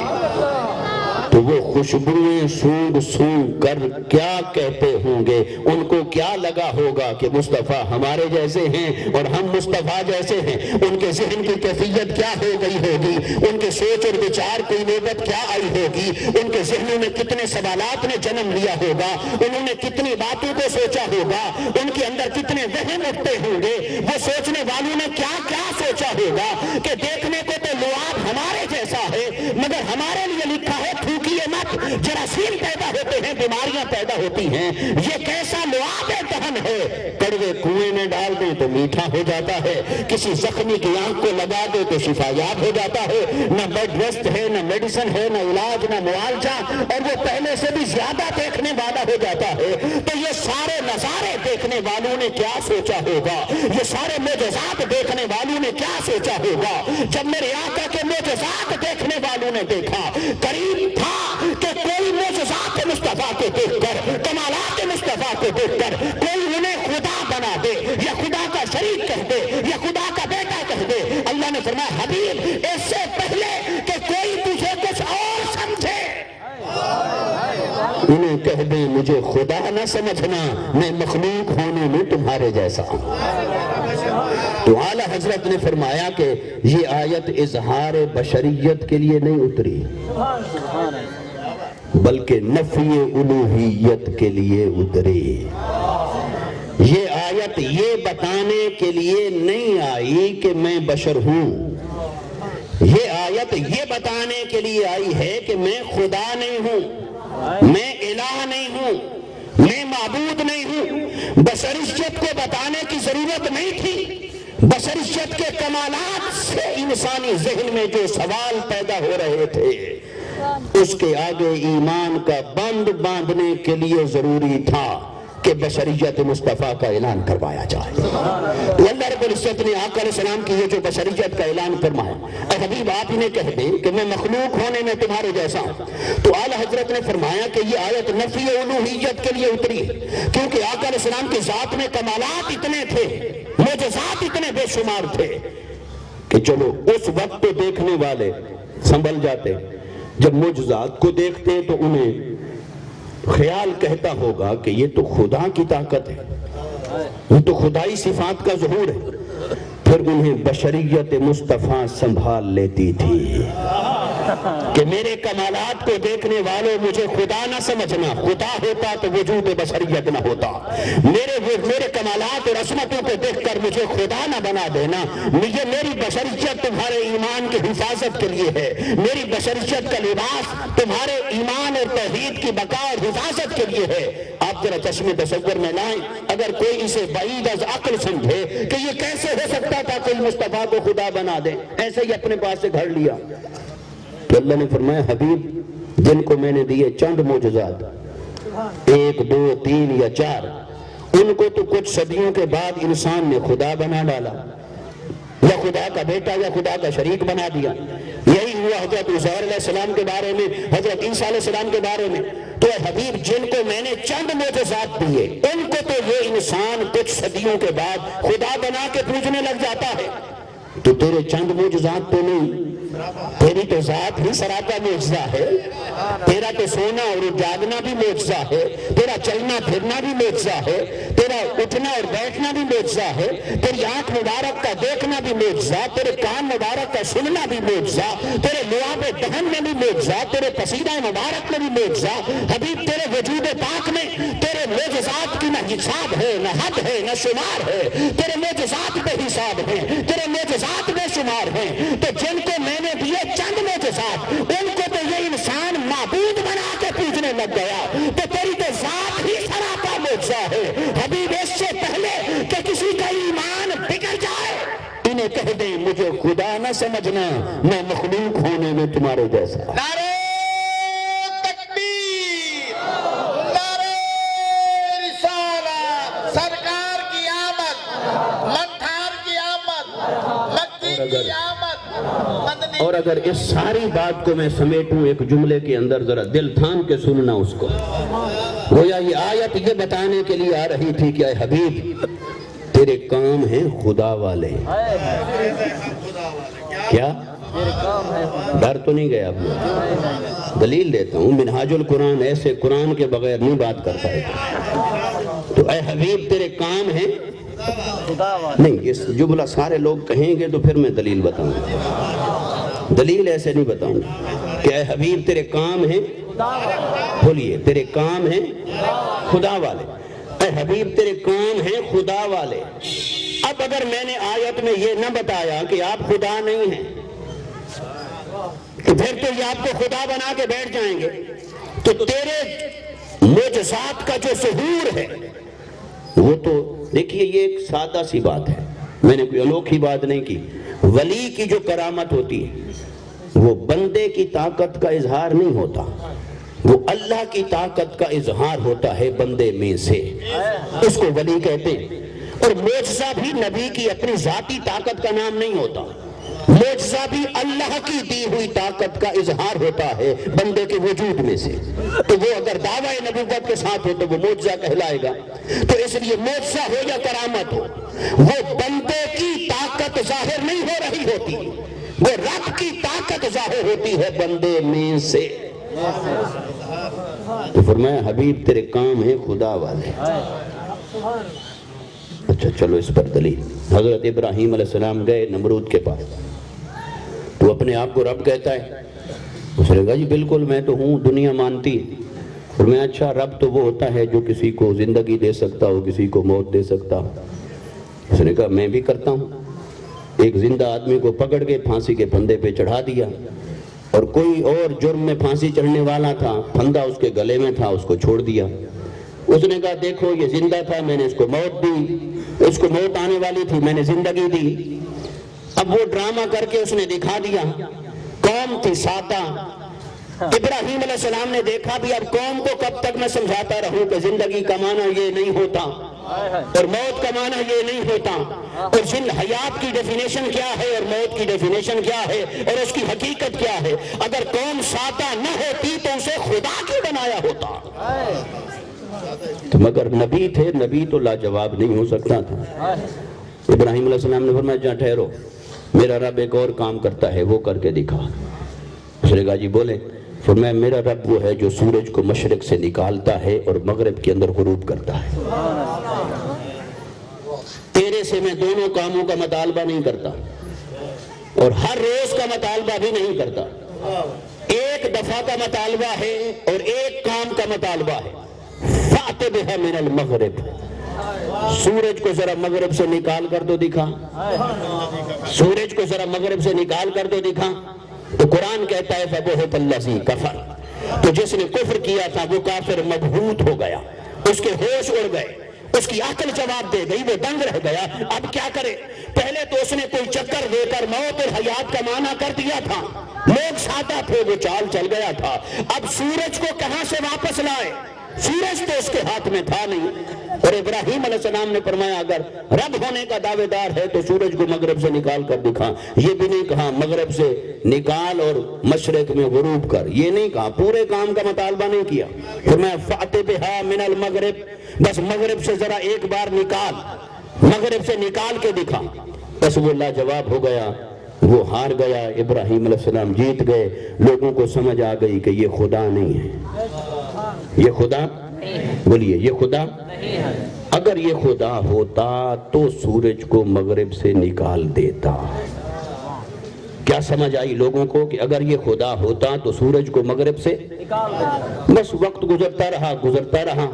تو وہ خوشبوئیں سونگ سونگ کر کیا کہتے ہوں گے، ان کو کیا لگا ہوگا کہ مصطفیٰ ہمارے جیسے ہیں اور ہم مصطفیٰ جیسے ہیں۔ ان کے ذہن کی کیفیت کیا ہو گئی ہوگی، ان کے سوچ اور وچار کی نوبت کیا آئی ہوگی، ان کے ذہنوں میں کتنے سوالات نے جنم لیا ہوگا، انہوں نے کتنی باتوں کو سوچا ہوگا، ان کے اندر کتنے وہم اٹھتے ہوں گے، وہ سوچنے والوں نے کیا کیا سوچا ہوگا کہ دیکھنے کو تو لعاب ہمارے جیسا ہے مگر ہمارے لیے لکھا ہے تھوکیے مت، جراثیم پیدا ہوتے ہیں، بیماریاں پیدا ہوتی ہیں، یہ کیسا لعاب دہن ہے۔ کڑوے کنویں میں ڈال دیں تو میٹھا ہو جاتا ہے، کسی زخمی کی آنکھ کو لگا دے تو شفا یاب ہو جاتا ہے، نہ بیڈ ریسٹ ہے، نہ میڈیسن ہے، نہ علاج، نہ معالجہ، اور وہ پہلے سے بھی زیادہ دیکھنے والا ہو جاتا ہے۔ تو یہ سارے نظارے دیکھنے والوں نے کیا سوچا ہوگا، یہ سارے معجزات دیکھنے والوں نے کیا سوچا ہوگا۔ جب میرے آقا کے معجزات دیکھنے والوں نے دیکھا، قریب تھا کہ کوئی معجزات مصطفیٰ کو دیکھ کر، کمالات مصطفیٰ کو دیکھ کر کوئی انہیں خدا بنا دے یا خدا کا شریک کہہ دے یا خدا کا بیٹا کہہ دے۔ اللہ نے فرمایا حبیب اس سے پہلے کہ کوئی تجھے کچھ اور سمجھے انہیں کہہ دیں مجھے خدا نہ سمجھنا، میں مخلوق ہونے میں تمہارے جیسا ہوں۔ تو اعلیٰ حضرت نے فرمایا کہ یہ آیت اظہار بشریت کے لیے نہیں اتری بلکہ نفی الوہیت کے لیے اتری۔ یہ آیت یہ بتانے کے لیے نہیں آئی کہ میں بشر ہوں، یہ آیت یہ بتانے کے لیے آئی ہے کہ میں خدا نہیں ہوں، میں الہ نہیں ہوں، میں معبود نہیں ہوں۔ بشریت کو بتانے کی ضرورت نہیں تھی، بشریت کے کمالات سے انسانی ذہن میں جو سوال پیدا ہو رہے تھے اس کے آگے ایمان کا بند باندھنے کے لیے ضروری تھا کہ بشریت مصطفیٰ کا اعلان کروایا جائے۔ تو اللہ رب العزت نے آقا علیہ السلام کی یہ جو بشریت کا اعلان فرمایا، اے حبیب آپ انہیں کہہ دیں کہ میں مخلوق ہونے میں تمہارے جیسا ہوں۔ تو اعلیٰ حضرت نے فرمایا کہ یہ آیت نفی الوہیت کے لیے اتری کیونکہ آقا علیہ السلام کی ذات میں کمالات اتنے تھے، معجزات اتنے بے شمار تھے کہ چلو اس وقت تو دیکھنے والے سنبھل جاتے، جب معجزات کو دیکھتے ہیں تو انہیں خیال کہتا ہوگا کہ یہ تو خدا کی طاقت ہے، یہ تو خدائی صفات کا ظہور ہے۔ پھر انہیں بشریت مصطفیٰ سنبھال لیتی تھی کہ میرے کمالات کو دیکھنے والوں مجھے خدا نہ سمجھنا، خدا ہوتا تو وجود بشریت نہ ہوتا۔ میرے کمالات اور عظمتوں کو دیکھ کر مجھے خدا نہ بنا دینا، یہ میری بشریت تمہارے ایمان کی حفاظت کے لیے ہے، میری بشریت کا لباس تمہارے ایمان اور توحید کی بقا اور حفاظت کے لیے ہے۔ آپ ذرا چشم تصور میں لائیں، اگر کوئی اسے بعید از عقل سمجھے کہ یہ کیسے ہو سکتا تھا کوئی مصطفیٰ کو خدا بنا دے، ایسے ہی اپنے پاس سے گھڑ لیا، تو اللہ نے فرمایا حبیب جن کو میں نے دیے چند معجزات، 1 2 3 یا 4، ان کو تو کچھ صدیوں کے بعد انسان نے خدا بنا ڈالا، یا خدا کا بیٹا یا خدا کا شریک بنا دیا۔ یہی ہوا حضرت عزیر علیہ السلام کے بارے میں، حضرت عیسیٰ علیہ السلام کے بارے میں۔ تو اے حبیب جن کو میں نے چند معجزات دیے ان کو تو یہ انسان کچھ صدیوں کے بعد خدا بنا کے پوجنے لگ جاتا ہے، تو تیرے چند معجزات تو نہیں، تیری تو ذات ہی سراپا معجزہ ہے، تیرا تو سونا اور جاگنا بھی معجزہ ہے، تیرا چلنا پھرنا بھی معجزہ ہے، تیرا اٹھنا اور بیٹھنا بھی معجزہ ہے، تیری آنکھ مبارک کا دیکھنا بھی معجزہ، تیرے کان مبارک کا سننا بھی معجزہ، تیرے لعاب دہن میں بھی معجزہ، تیرے پسینہ مبارک میں بھی معجزہ۔ حبیب تیرے وجود پاک میں تیرے معجزات کی نہ حساب ہے، نہ حد ہے، نہ شمار ہے، تیرے معجزات بے حساب ہیں، تیرے معجزات بے شمار ہیں۔ تو جن کو میں نے دیے چند معجزات، ان کو تو یہ انسان معبود بنا کے پوجنے لگ گیا، تو تیری تو ذات ہی سراپا معجزہ ہے۔ حبیب اس سے پہلے کہ کسی کا ایمان بگڑ جائے، انہیں کہہ دیں مجھے خدا نہ سمجھنا، میں مخلوق ہونے میں تمہارے جیسا۔ نعرہ تکبیر، نعرہ رسالت، سرکار کی آمد، مٹھار کی آمد، مکی کی آمد، مدنی۔ اور اگر اس ساری بات کو میں سمیٹوں ایک جملے کے اندر، ذرا دل تھام کے سننا اس کو، گویا یہ آیت یہ بتانے کے لیے آ رہی تھی کہ اے حبیب تیرے کام ہیں خدا والے۔ کیا ڈر تو نہیں گیا اب؟ دلیل دیتا ہوں، منہاج القرآن ایسے قرآن کے بغیر نہیں بات کرتا ہے۔ تو اے حبیب تیرے کام ہیں نہیں، یہ جملہ سارے لوگ کہیں گے تو پھر میں دلیل بتاؤں گا، دلیل ایسے نہیں بتاؤں گا کہ اے حبیب تیرے کام ہیں، بولیے تیرے کام ہیں خدا والے۔ اے حبیب تیرے کام ہیں خدا والے۔ اب اگر میں نے آیت میں یہ نہ بتایا کہ آپ خدا نہیں ہیں تو پھر تو یہ آپ کو خدا بنا کے بیٹھ جائیں گے، تو تیرے معجزات کا جو ظہور ہے وہ تو دیکھیے، یہ ایک سادہ سی بات ہے، میں نے کوئی انوکھی بات نہیں کی۔ ولی کی جو کرامت ہوتی ہے وہ بندے کی طاقت کا اظہار نہیں ہوتا، وہ اللہ کی طاقت کا اظہار ہوتا ہے بندے میں سے، اس کو ولی کہتے ہیں۔ اور معجزہ بھی نبی کی اپنی ذاتی طاقت کا نام نہیں ہوتا، معجزہ بھی اللہ کی دی ہوئی طاقت کا اظہار ہوتا ہے بندے کے وجود میں سے۔ تو وہ اگر دعوی نبوت کے ساتھ ہو تو وہ معجزہ کہلائے گا۔ تو اس لیے معجزہ ہو یا کرامت ہو، وہ بندے کی طاقت ظاہر نہیں ہو رہی ہوتی، وہ رب کی طاقت ظاہر ہوتی ہے بندے میں سے۔ تو فرمایا حبیب تیرے کام ہیں خدا والے۔ اچھا چلو اس پر دلیل، حضرت ابراہیم علیہ السلام گئے نمرود کے پاس، تو اپنے آپ کو رب کہتا ہے، اس نے کہا جی بالکل میں تو ہوں، دنیا مانتی ہے۔ فرمایا اچھا رب تو وہ ہوتا ہے جو کسی کو زندگی دے سکتا ہو، کسی کو موت دے سکتا ہو۔ اس نے کہا میں بھی کرتا ہوں، ایک زندہ آدمی کو پکڑ کے پھانسی کے پھندے پہ چڑھا دیا، اور کوئی اور جرم میں پھانسی چڑھنے والا تھا، پھندا اس کے گلے میں تھا، اس کو چھوڑ دیا۔ اس نے کہا دیکھو یہ زندہ تھا، میں نے اس کو موت دی، اس کو موت آنے والی تھی، میں نے زندگی دی۔ اب وہ ڈرامہ کر کے اس نے دکھا دیا، قوم تھی ساتا۔ ابراہیم علیہ السلام نے دیکھا بھی اب قوم کو کب تک میں سمجھاتا رہوں کہ زندگی کا معنی یہ نہیں ہوتا اور موت کا معنی یہ نہیں ہوتا، اور حیات کی ڈیفینیشن کیا ہے اور موت کی ڈیفینیشن کیا ہے اور اس کی حقیقت کیا ہے۔ اگر قوم ساتا نہ ہوتی تو اسے خدا کیوں بنایا ہوتا؟ تو مگر نبی تھے، نبی تو لاجواب نہیں ہو سکتا تھا۔ ابراہیم علیہ السلام نے فرمایا جہاں ٹھہرو، میرا رب ایک اور کام کرتا ہے، وہ کر کے دکھا۔ اس نے کہا جی بولے۔ فرمایا میرا رب وہ ہے جو سورج کو مشرق سے نکالتا ہے اور مغرب کے اندر غروب کرتا ہے۔ تیرے سے میں دونوں کاموں کا مطالبہ نہیں کرتا اور ہر روز کا مطالبہ بھی نہیں کرتا، ایک دفعہ کا مطالبہ ہے اور ایک کام کا مطالبہ ہے۔ فَأْتِ بِهَا مِنَ الْمَغْرِبِ، سورج کو ذرا مغرب سے نکال کر تو دکھا، سورج کو ذرا مغرب سے نکال کر تو دکھا۔ تو قرآن کہتا ہے فَبُهِتَ الَّذِي كَفَرَ، تو جس نے کفر کیا تھا وہ کافر مبہوت ہو گیا، اس کے ہوش اڑ گئے، اس کی عقل جواب دے گئی، وہ دنگ رہ گیا۔ اب کیا کرے؟ پہلے تو اس نے کوئی چکر دے کر موت اور حیات کا معنی کر دیا تھا، لوگ ساتا تھے، وہ چال چل گیا تھا۔ اب سورج کو کہاں سے واپس لائے؟ سورج تو اس کے ہاتھ میں تھا نہیں۔ اور ابراہیم علیہ السلام نے فرمایا اگر رب ہونے کا دعوے دار ہے تو سورج کو مغرب سے نکال کر دکھا۔ یہ بھی نہیں کہا مغرب سے نکال اور مشرق میں غروب کر، یہ نہیں کہا، پورے کام کا مطالبہ نہیں کیا۔ فرمایا فَأْتِ بِهَا مِنَ الْمَغْرِبِ، بس مغرب سے ذرا ایک بار نکال، مغرب سے نکال کے دکھا۔ بس وہ لاجواب ہو گیا، وہ ہار گیا، ابراہیم علیہ السلام جیت گئے، لوگوں کو سمجھ آ گئی کہ یہ خدا نہیں ہے، یہ خدا، بولیے یہ خدا، اگر یہ خدا ہوتا تو سورج کو مغرب سے نکال دیتا۔ کیا سمجھ آئی لوگوں کو کہ اگر یہ خدا ہوتا تو سورج کو مغرب سے نکال دیتا؟ بس وقت گزرتا رہا،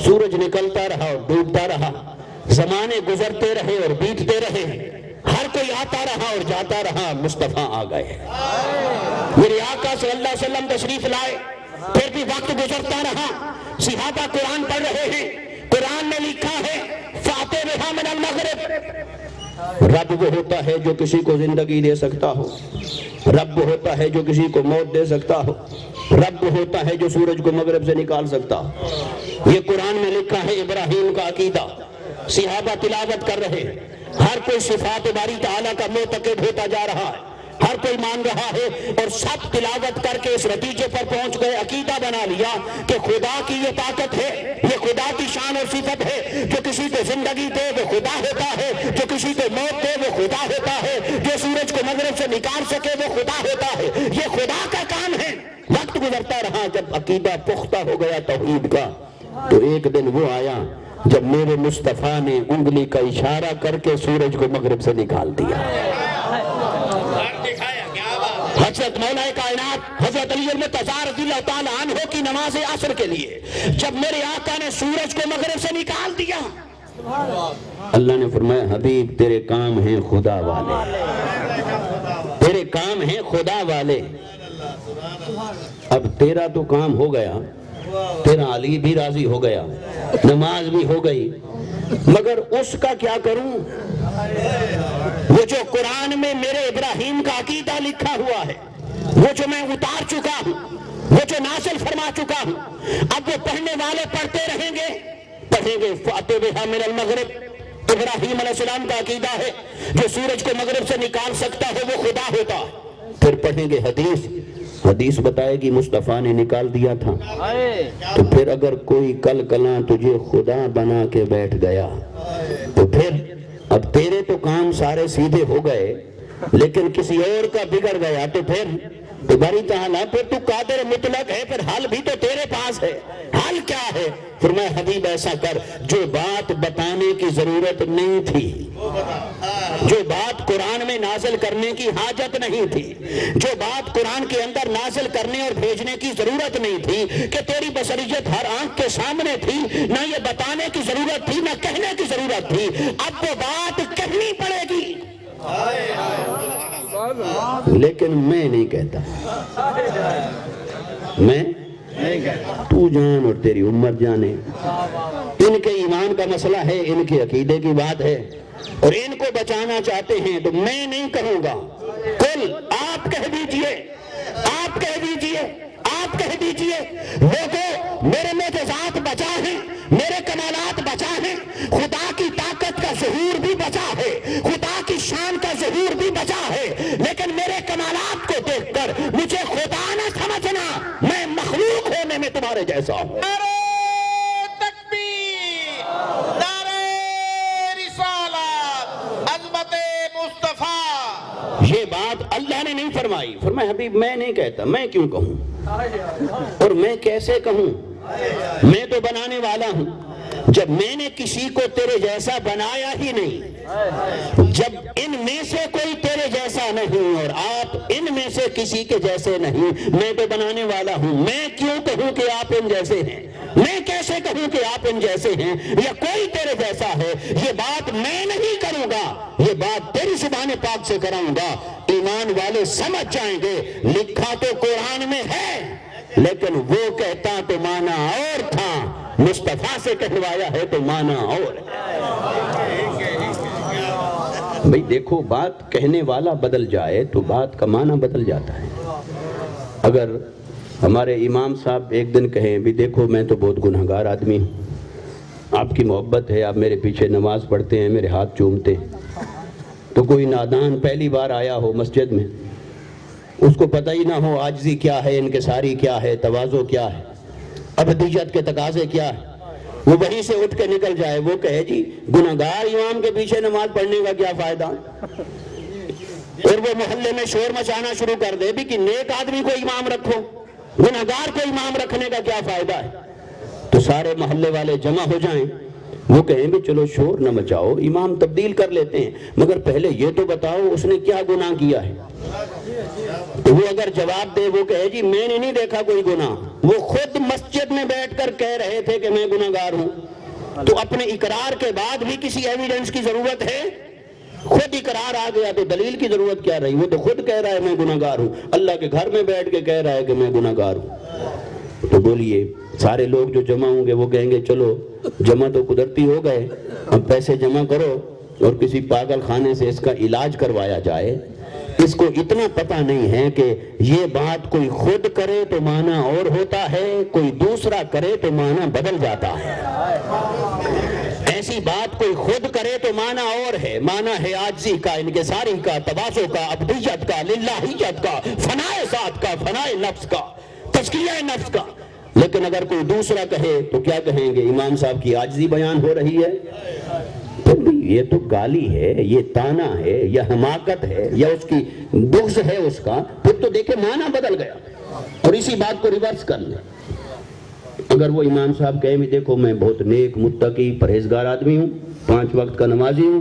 سورج نکلتا رہا اور ڈوبتا رہا، زمانے گزرتے رہے اور بیتتے رہے، ہر کوئی آتا رہا اور جاتا رہا، مصطفیٰ آ گئے، میرے آقا صلی اللہ علیہ وسلم تشریف لائے، پھر بھی وقت گزرتا رہا، صحابہ قرآن پڑھ رہے ہیں، قرآن میں لکھا ہے فاتح بہا من المغرب، رب وہ ہوتا ہے جو کسی کو زندگی دے سکتا ہو، رب وہ ہوتا ہے جو کسی کو موت دے سکتا ہو، رب وہ ہوتا ہے جو سورج کو مغرب سے نکال سکتا ہو۔ یہ قرآن میں لکھا ہے، ابراہیم کا عقیدہ، صحابہ تلاوت کر رہے ہیں، ہر کوئی صفات باری تعالیٰ کا معتقد ہوتا جا رہا ہے، ہر کوئی مان رہا ہے، اور سب تلاوت کر کے اس نتیجے پر پہنچ گئے، عقیدہ بنا لیا کہ خدا کی یہ طاقت ہے، یہ خدا کی شان اور صفت ہے، جو کسی کو زندگی دے وہ خدا ہوتا ہے، جو کسی کو موت دے وہ خدا ہوتا ہے، جو سورج کو مغرب سے نکال سکے وہ خدا ہوتا ہے، یہ خدا کا کام ہے۔ وقت گزرتا رہا، جب عقیدہ پختہ ہو گیا توحید کا، تو ایک دن وہ آیا جب میرے مصطفیٰ نے انگلی کا اشارہ کر کے سورج کو مغرب سے نکال دیا۔ حضرت مولا کائنات حضرت علی المرتضیٰ رضی اللہ تعالیٰ عنہ کی نماز عصر کے لیے جب میرے آقا نے سورج کو مغرب سے نکال دیا، اللہ نے فرمایا حبیب تیرے کام ہیں خدا والے، تیرے کام ہیں خدا والے۔ اب تیرا تو کام ہو گیا، تیرا علی بھی راضی ہو گیا، نماز بھی ہو گئی، مگر اس کا کیا کروں؟ وہ جو قرآن میں میرے ابراہیم کا عقیدہ لکھا ہوا ہے، وہ جو میں اتار چکا ہوں، وہ جو نازل فرما چکا ہوں، اب وہ پڑھنے والے پڑھتے رہیں گے فاتح بہا من المغرب، ابراہیم علیہ السلام کا عقیدہ ہے جو سورج کو مغرب سے نکال سکتا ہے وہ خدا ہوتا، پھر پڑھیں گے حدیث بتائے گی مصطفیٰ نے نکال دیا تھا، تو پھر اگر کوئی کل کلاں تجھے خدا بنا کے بیٹھ گیا تو پھر اب تیرے تو کام سارے سیدھے ہو گئے، لیکن کسی اور کا بگڑ گیا تو پھر باری تعالیٰ پھر تو قادر مطلق ہے، پھر حل بھی تو تیرے پاس ہے، حل کیا ہے؟ فرمایا حبیب ایسا کر، جو بات بتانے کی ضرورت نہیں تھی، جو بات قرآن میں نازل کرنے کی حاجت نہیں تھی، جو بات قرآن کے اندر نازل کرنے اور بھیجنے کی ضرورت نہیں تھی کہ تیری بصریت ہر آنکھ کے سامنے تھی، نہ یہ بتانے کی ضرورت تھی نہ کہنے کی ضرورت تھی، اب وہ بات کہنی پڑے گی، لیکن میں نہیں کہتا، میں تو جان اور تیری امت جانے، ان کے ایمان کا مسئلہ ہے، ان کے عقیدے کی بات ہے، اور ان کو بچانا چاہتے ہیں تو میں نہیں کہوں گا، کل آپ کہہ دیجئے، آپ کہہ دیجئے، آپ کہہ دیجئے، لوگوں میرے معجزات بچا ہیں، میرے کمالات بچا ہیں، خدا کی طاقت کا ظہور بھی بچا ہے، خدا کی شان کا ظہور بھی بچا ہے، لیکن میرے کمالات کو دیکھ کر مجھے خدا نہ سمجھنا، میں مخلوق ہونے میں تمہارے جیسا ہوں۔ نعرہ تکبیر، نعرہ رسالت، عظمت مصطفیٰ۔ یہ بات اللہ نے نہیں فرمائی، فرمایا حبیب میں نہیں کہتا، میں کیوں کہوں اور میں کیسے کہوں، میں تو بنانے والا ہوں، جب میں نے کسی کو تیرے جیسا بنایا ہی نہیں، جب ان میں سے کوئی تیرے جیسا نہیں اور آپ ان میں سے کسی کے جیسے نہیں، میں تو بنانے والا ہوں، میں کیوں کہوں کہ آپ ان جیسے ہیں، میں کیسے کہوں کہ آپ ان جیسے ہیں یا کوئی تیرے جیسا ہے، یہ بات میں نہیں کروں گا، یہ بات تیری زبان پاک سے کراؤں گا، ایمان والے سمجھ جائیں گے، لکھا تو قرآن میں ہے لیکن وہ کہتا تو مانا اور تھا، مصطفیٰ سے کہلوایا ہے تو مانا اور بھئی دیکھو، بات کہنے والا بدل جائے تو بات کا معنی بدل جاتا ہے۔ اگر ہمارے امام صاحب ایک دن کہیں بھی دیکھو میں تو بہت گنہگار آدمی ہوں، آپ کی محبت ہے، آپ میرے پیچھے نماز پڑھتے ہیں، میرے ہاتھ چومتے ہیں، تو کوئی نادان پہلی بار آیا ہو مسجد میں، اس کو پتہ ہی نہ ہو عاجزی کیا ہے، انکساری کیا ہے، تواضع کیا ہے، ابدیت کے تقاضے کیا ہے، وہ وہیں سے اٹھ کے نکل جائے، وہ کہے جی گنہگار امام کے پیچھے نماز پڑھنے کا کیا فائدہ، اور وہ محلے میں شور مچانا شروع کر دے بھی کہ نیک آدمی کو امام رکھو، گنہگار کو امام رکھنے کا کیا فائدہ ہے؟ تو سارے محلے والے جمع ہو جائیں، وہ کہیں بھی چلو شور نہ مچاؤ، امام تبدیل کر لیتے ہیں، مگر پہلے یہ تو بتاؤ اس نے کیا گناہ کیا ہے۔ تو وہ اگر جواب دے، وہ کہے جی میں نے نہیں دیکھا کوئی گناہ، وہ خود مسجد میں بیٹھ کر کہہ رہے تھے کہ میں گنہگار ہوں، تو اپنے اقرار کے بعد بھی کسی ایویڈنس کی ضرورت ہے؟ خود اقرار آ گیا تو دلیل کی ضرورت کیا رہی؟ وہ تو خود کہہ رہا ہے میں گنہگار ہوں، اللہ کے گھر میں بیٹھ کے کہہ رہا ہے کہ میں گنہگار ہوں۔ تو بولیے سارے لوگ جو جمع ہوں گے وہ کہیں گے چلو جمع تو قدرتی ہو گئے، اب پیسے جمع کرو اور کسی پاگل خانے سے اس کا علاج کروایا جائے۔ اس کو اتنا پتہ نہیں ہے کہ یہ بات کوئی خود کرے تو معنی اور ہوتا ہے، کوئی دوسرا کرے تو معنی بدل جاتا ہے۔ ایسی بات کوئی خود کرے تو معنی اور ہے، معنی ہے عاجزی کا، انکساری کا، تواضع کا، عبدیت کا، للہیت کا، فنائے ذات کا، فنائے نفس کا، تزکیہ نفس کا۔ لیکن اگر کوئی دوسرا کہے تو کیا کہیں گے؟ امام صاحب کی عاجزی بیان ہو رہی ہے۔ یہ تو گالی ہے، یہ تانا ہے، یا حماقت ہے، یا اس کی بغض ہے اس کا، پھر تو دیکھیں معنی بدل گیا۔ اور اسی بات کو ریورس کر لیں، اگر وہ امام صاحب کہے بھی دیکھو میں بہت نیک متقی پرہیزگار آدمی ہوں، 5 وقت کا نمازی ہوں،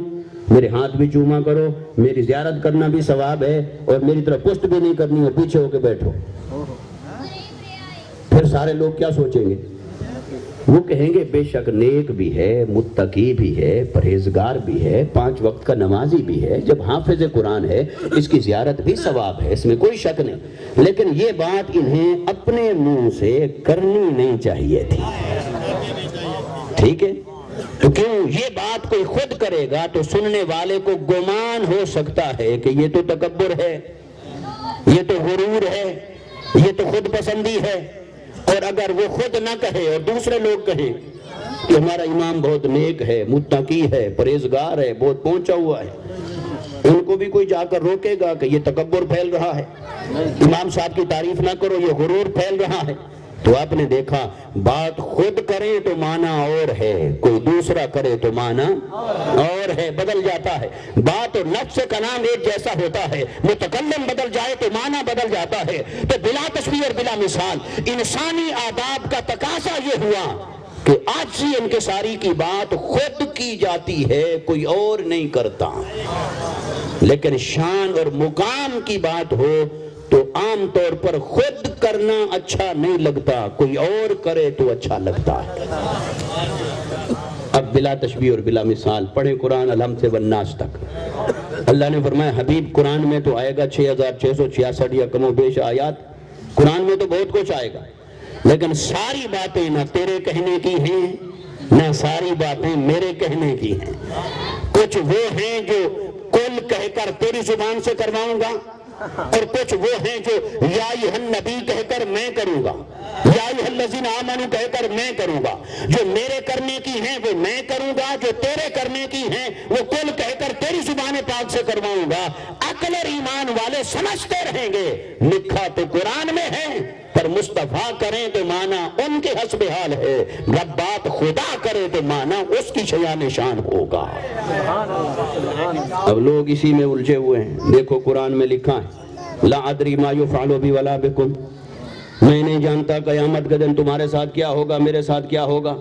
میرے ہاتھ بھی چوما کرو، میری زیارت کرنا بھی ثواب ہے، اور میری طرف پشت بھی نہیں کرنی اور پیچھے ہو کے بیٹھو، پھر سارے لوگ کیا سوچیں گے؟ وہ کہیں گے بے شک نیک بھی ہے، متقی بھی ہے، پرہیزگار بھی ہے، 5 وقت کا نمازی بھی ہے، جب حافظ قرآن ہے اس کی زیارت بھی ثواب ہے، اس میں کوئی شک نہیں، لیکن یہ بات انہیں اپنے منہ سے کرنی نہیں چاہیے تھی۔ ٹھیک ہے؟ تو کیوں یہ بات کوئی خود کرے گا تو سننے والے کو گمان ہو سکتا ہے کہ یہ تو تکبر ہے، یہ تو غرور ہے، یہ تو خود پسندی ہے۔ اور اگر وہ خود نہ کہے اور دوسرے لوگ کہیں کہ ہمارا امام بہت نیک ہے، متقی ہے، پرہیزگار ہے، بہت پہنچا ہوا ہے، ان کو بھی کوئی جا کر روکے گا کہ یہ تکبر پھیل رہا ہے، امام صاحب کی تعریف نہ کرو، یہ غرور پھیل رہا ہے۔ تو آپ نے دیکھا بات خود کریں تو معنی اور ہے، کوئی دوسرا کرے تو معنی اور ہے، بدل جاتا ہے۔ بات اور لفظ کا نام ایک جیسا ہوتا ہے، متکلم بدل جائے تو معنی بدل جاتا ہے۔ تو بلا تشبیہ اور بلا مثال انسانی آداب کا تقاضا یہ ہوا کہ عاجزی انکساری کی بات خود کی جاتی ہے، کوئی اور نہیں کرتا، لیکن شان اور مقام کی بات ہو تو عام طور پر خود کرنا اچھا نہیں لگتا، کوئی اور کرے تو اچھا لگتا ہے۔ اب بلا تشبیہ اور بلا مثال پڑھیں قرآن الحمد سے والناس تک۔ اللہ نے فرمایا حبیب قرآن میں تو آئے گا 6666 یا کم و بیش آیات، قرآن میں تو بہت کچھ آئے گا، لیکن ساری باتیں نہ تیرے کہنے کی ہیں نہ ساری باتیں میرے کہنے کی ہیں۔ کچھ وہ ہیں جو کل کہہ کر تیری زبان سے کرواؤں گا، اور کچھ وہ ہیں جو یا ایھا النبی کہہ کر میں کروں گا، یا ایھا الذین آمنوا کہہ کر میں کروں گا۔ جو میرے کرنے کی ہیں وہ میں کروں گا، جو تیرے کرنے کی ہیں وہ کل کہہ کر تیری زبان پاک سے کرواؤں گا۔ عقل اور ایمان والے سمجھتے رہیں گے لکھا تو قرآن میں ہے، پر مصطفیٰ کریں تو معنی ان کے حسب حال ہے، رب بات خدا کرے تو معنی اس کی شیان شان ہوگا۔ اب لوگ اسی میں الجھے ہوئے ہیں۔ دیکھو قرآن میں لکھا ہے لا ادری ما یفعل بی ولا بکم، میں نہیں جانتا قیامت کے دن تمہارے ساتھ کیا ہوگا، میرے ساتھ کیا ہوگا۔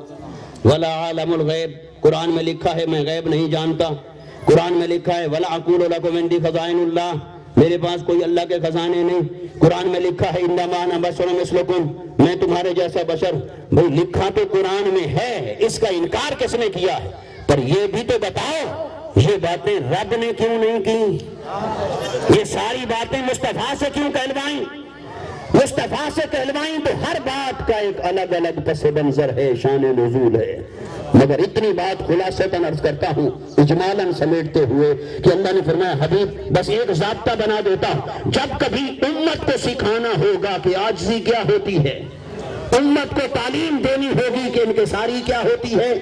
ولا عالم الغیب، قرآن میں لکھا ہے میں غیب نہیں جانتا۔ قرآن میں لکھا ہے ولا اقول لکم عندی خزائن اللہ، میرے پاس کوئی اللہ کے خزانے نہیں۔ قرآن میں لکھا ہے انما انا بشر مثلکم، میں تمہارے جیسا بشر۔ بھئی لکھا تو قرآن میں ہے، اس کا انکار کس نے کیا ہے؟ پر یہ بھی تو بتاؤ یہ باتیں رب نے کیوں نہیں کی؟ یہ ساری باتیں مصطفیٰ سے کیوں کہلوائیں؟ مصطفیٰ سے کہلوائیں تو ہر بات کا ایک الگ الگ پس منظر ہے، شان نزول ہے۔ مگر اتنی بات خلاصتاً عرض کرتا ہوں اجمالاً سمیٹتے ہوئے کہ اللہ نے فرمایا حبیب بس ایک ضابطہ بنا دیتا، جب کبھی امت کو سکھانا ہوگا کہ عاجزی کیا ہوتی ہے، امت کو تعلیم دینی ہوگی کہ انکساری کیا ہوتی ہے،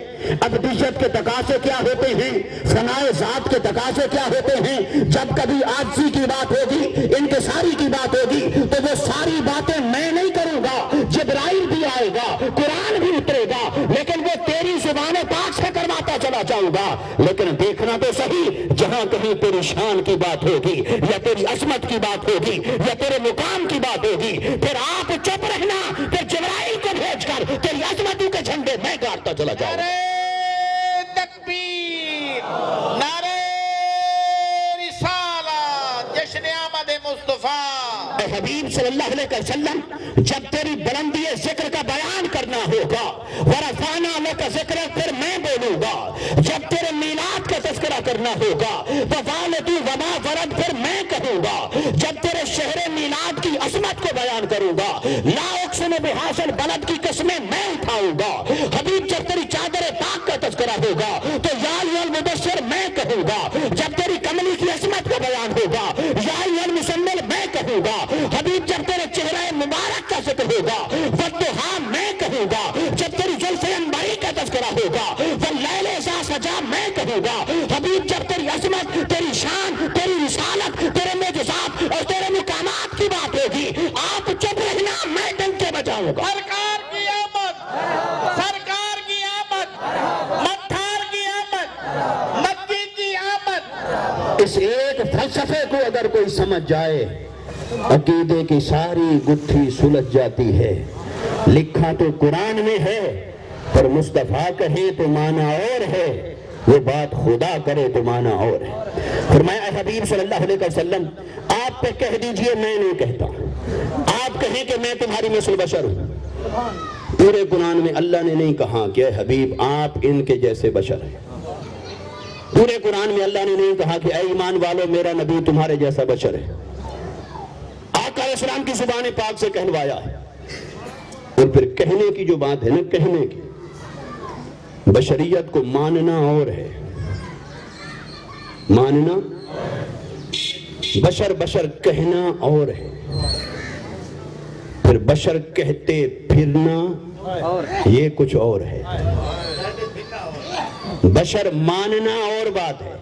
عبدیت کے تقاضے کیا ہوتے ہیں، فنائے ذات کے تقاضے کیا ہوتے ہیں، جب کبھی عاجزی کی بات ہوگی، انکساری کی بات ہوگی، تو وہ ساری باتیں میں نہیں کروں گا، جبرائیل بھی آئے گا، قرآن بھی اترے گا، لیکن وہ تیری زبان پاک سے کرواتا چلا چاہوں گا، لیکن دیکھنا تو صحیح، جہاں کہیں تیری شان کی بات ہوگی یا تیری عظمت کی بات ہوگی یا تیرے مقام کی بات ہوگی، پھر آپ چپ رہنا، پھر جبرائیل کو بھیج کر تیری عظمتوں کے جھنڈے میں گاڑتا چلا جاؤں گا۔ نعرہ تکبیر، نعرہ رسالت، جشن آمد مصطفیٰ۔ اے حبیب صلی اللہ علیہ وسلم، جب تیری بلندی ذکر کا بیان کرنا ہوگا، ورفعنا لک ذکرک، پھر میں بولوں گا۔ جب تیرے میلاد کا تذکرہ کرنا ہوگا، ووالد وما ولد، پھر میں کہوں گا۔ جب تیرے شہر میلاد کی عظمت کو بیان کروں گا، لا اقسم بہذا البلد کی قسمیں میں اٹھاؤں گا۔ حبیب جب تیری چادر پاک کا تذکرہ ہوگا تو یا ایھا المدثر میں کہوں گا۔ جب تیری کملی کی عظمت کا بیان ہوگا، یا ایھا المزمل میں کہوں گا۔ حبیب جب تیرے چہرہ مبارک کا ذکر ہوگا، والضحیٰ میں کہوں گا۔ جب تیری زلف عنبری کا تذکرہ ہوگا، واللیل اذا سجا میں کہوں گا۔ حبیب جب تیری عظمت، تیری شان، تیری رسالت، تیرے معجزات اور تیرے مقامات کی بات ہوگی، آپ چپ رہنا، میں ڈنکے بجاؤں گا۔ سرکار کی آمد، سرکار کی آمد، مٹھار کی آمد، مکی کی آمد۔ اس ایک فلسفے کو اگر کوئی سمجھ جائے، عقیدے کی ساری گتھی سلجھ جاتی ہے۔ لکھا تو قرآن میں ہے، پر مصطفیٰ کہے تو معنی اور ہے، وہ بات خدا کرے تو معنی اور ہے۔ فرمایا اے حبیب صلی اللہ علیہ وسلم، آپ پہ کہہ دیجئے، میں نہیں کہتا۔ آپ کہیں کہ میں تمہاری مثل بشر ہوں۔ پورے قرآن میں اللہ نے نہیں کہا کہ اے حبیب آپ ان کے جیسے بشر ہیں۔ پورے قرآن میں اللہ نے نہیں کہا کہ اے ایمان والو میرا نبی تمہارے جیسا بشر ہے۔ آقا علیہ السلام کی زبان پاک سے کہلوایا ہے۔ اور پھر کہنے کی جو بات ہے نا، کہنے کی، بشریت کو ماننا اور ہے، ماننا، بشر بشر کہنا اور ہے، پھر بشر کہتے پھرنا یہ کچھ اور ہے۔ بشر ماننا اور بات ہے،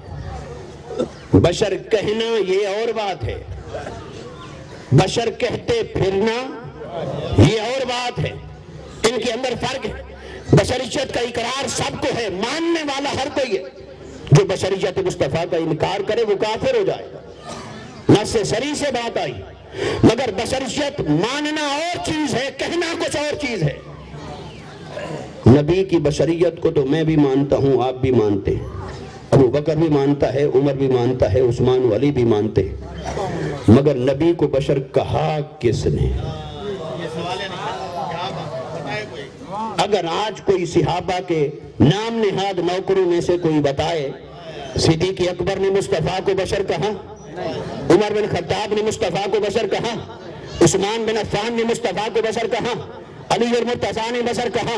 بشر کہنا یہ اور بات ہے، بشر کہتے پھرنا یہ اور بات ہے۔ ان کے اندر فرق ہے۔ بشریت کا اقرار سب کو ہے، ماننے والا ہر کوئی ہے۔ جو بشریت مصطفیٰ کا انکار کرے وہ کافر ہو جائے گا۔ نص صریح سے بات آئی، مگر بشریت ماننا اور چیز ہے، کہنا کچھ اور چیز ہے۔ نبی کی بشریت کو تو میں بھی مانتا ہوں، آپ بھی مانتے ہیں، ابو بکر بھی مانتا ہے، عمر بھی مانتا ہے، عثمان و علی بھی مانتے ہیں، مگر نبی کو بشر کہا کس نے؟ اگر آج کوئی صحابہ کے نام نہاد نوکروں میں سے کوئی بتائے صدیق اکبر نے مصطفیٰ کو بشر کہا، عمر بن خطاب نے مصطفیٰ کو بشر کہا، عثمان بن عفان نے مصطفیٰ کو بشر کہا، علی اور مرتضیٰ نے بشر کہا،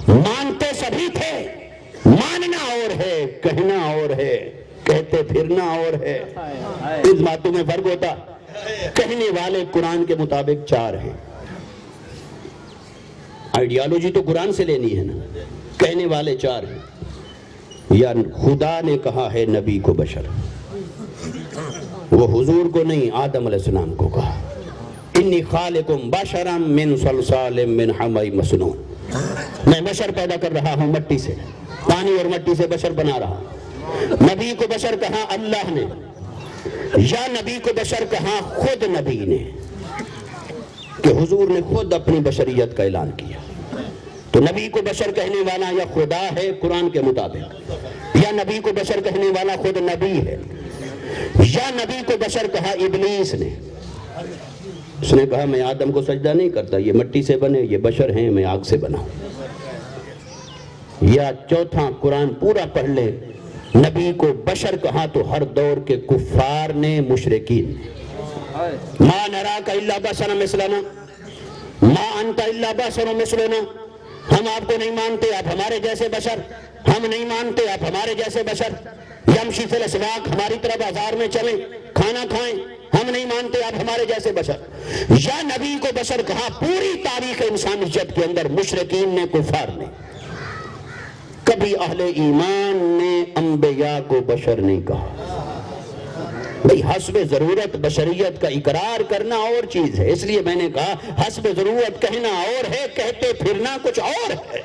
مانتے سبھی تھے۔ ماننا اور ہے، کہنا اور ہے، کہتے پھرنا اور ہے۔ اس باتوں میں فرق ہوتا۔ کہنے والے قرآن کے مطابق چار ہیں۔ آئیڈیالوجی تو قرآن سے لینی ہے نا۔ کہنے والے چار ہیں۔ یا خدا نے کہا ہے نبی کو بشر، وہ حضور کو نہیں، آدم علیہ السلام کو کہا، انی خالقم بشرا من صلصال من حمأ مسنون، میں بشر پیدا کر رہا ہوں مٹی سے، پانی اور مٹی سے بشر بنا رہا ہوں۔ نبی کو بشر کہا اللہ نے، یا نبی کو بشر کہا خود نبی نے، کہ حضور نے خود اپنی بشریت کا اعلان کیا۔ تو نبی کو بشر کہنے والا یا خدا ہے قرآن کے مطابق، یا نبی کو بشر کہنے والا خود نبی ہے، یا نبی کو بشر کہا ابلیس نے۔ اس نے کہا میں آدم کو سجدہ نہیں کرتا، یہ مٹی سے بنے، یہ بشر ہیں، میں آگ سے بنا ہوں۔ یا چوتھا قرآن پورا پڑھ لے، نبی کو بشر کہا تو ہر دور کے کفار نے، مشرکین نے، ما نراک الا بشرا مثلنا ما انت الا بشر مثلنا، ہم آپ کو نہیں مانتے، آپ ہمارے جیسے بشر، ہم نہیں مانتے، آپ ہمارے جیسے بشر، یمشی فی الاسواق، ہماری طرح بازار میں چلیں، کھانا کھائیں، ہم نہیں مانتے، آپ ہمارے جیسے بشر۔ یا نبی کو بشر کہا پوری تاریخ انسانیت کے اندر مشرکین نے، کفار نے۔ کبھی اہل ایمان نے انبیاء کو بشر نہیں کہا۔ بھئی حسب ضرورت بشریت کا اقرار کرنا اور چیز ہے، اس لیے میں نے کہا حسب ضرورت کہنا اور ہے، کہتے پھرنا کچھ اور ہے،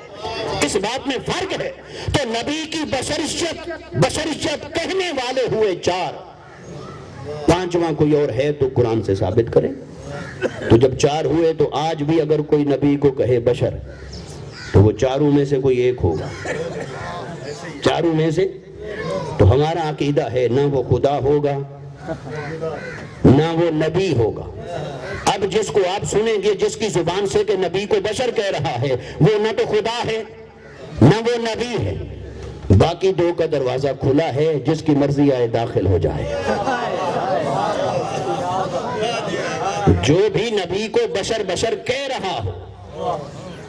اس بات میں فرق ہے۔ تو نبی کی بشریت کہنے والے ہوئے 4، 5واں کوئی اور ہے تو قرآن سے ثابت کرے۔ تو جب 4 ہوئے تو آج بھی اگر کوئی نبی کو کہے بشر تو وہ 4 میں سے کوئی ایک ہوگا، 4 میں سے۔ تو ہمارا عقیدہ ہے نہ وہ خدا ہوگا نہ وہ نبی ہوگا۔ اب جس کو آپ سنیں گے جس کی زبان سے کہ نبی کو بشر کہہ رہا ہے، وہ نہ تو خدا ہے نہ وہ نبی ہے۔ باقی 2 کا دروازہ کھلا ہے، جس کی مرضی آئے داخل ہو جائے۔ جو بھی نبی کو بشر کہہ رہا ہو،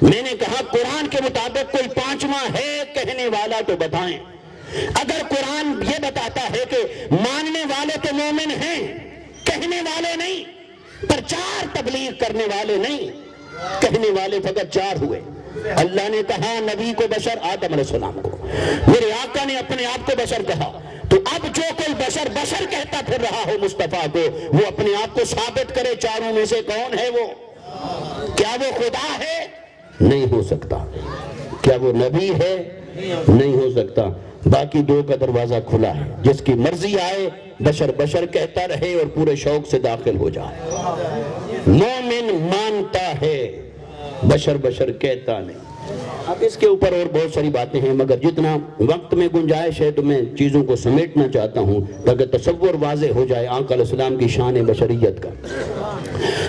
میں نے کہا قرآن کے مطابق کوئی 5واں ہے کہنے والا تو بتائیں۔ اگر قرآن یہ بتاتا ہے کہ ماننے والے تو مومن ہیں، کہنے والے نہیں، پرچار تبلیغ کرنے والے نہیں، کہنے والے فقط 4 ہوئے۔ اللہ نے کہا نبی کو بشر آدم علیہ السلام کو، میرے آقا نے اپنے آپ کو بشر کہا۔ تو اب جو کوئی بشر کہتا پھر رہا ہو مصطفیٰ کو، وہ اپنے آپ کو ثابت کرے 4 میں سے کون ہے وہ؟ کیا وہ خدا ہے؟ نہیں ہو سکتا۔ کیا وہ نبی ہے؟ نہیں ہو سکتا۔ باقی 2 کا دروازہ کھلا ہے، جس کی مرضی آئے بشر کہتا رہے اور پورے شوق سے داخل ہو جائے۔ مومن مانتا ہے، بشر کہتا نہیں۔ اب اس کے اوپر اور بہت ساری باتیں ہیں، مگر جتنا وقت میں گنجائش ہے تو میں چیزوں کو سمیٹنا چاہتا ہوں تاکہ تصور واضح ہو جائے آقا علیہ السلام کی شان بشریت کا۔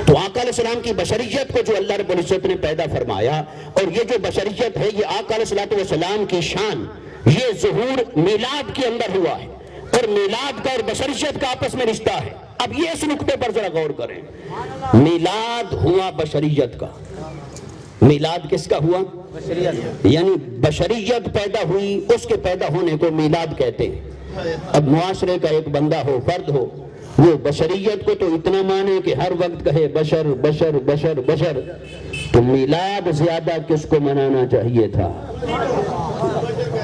تو آقا علیہ السلام کی بشریت کو جو اللہ رب العزت نے پیدا فرمایا، اور یہ جو بشریت ہے یہ آقا علیہ السلام کی شان، یہ ظہور میلاد کے اندر ہوا ہے، اور میلاد کا اور بشریت کا آپس میں رشتہ ہے۔ اب یہ اس نقطے پر ذرا غور کریں، میلاد ہوا بشریت کا۔ میلاد کس کا ہوا؟ یعنی بشریت پیدا ہوئی، اس کے پیدا ہونے کو میلاد کہتے ہیں۔ اب معاشرے کا ایک بندہ ہو، فرد ہو، وہ بشریت کو تو اتنا مانے کہ ہر وقت کہے بشر، تو میلاد زیادہ کس کو منانا چاہیے تھا؟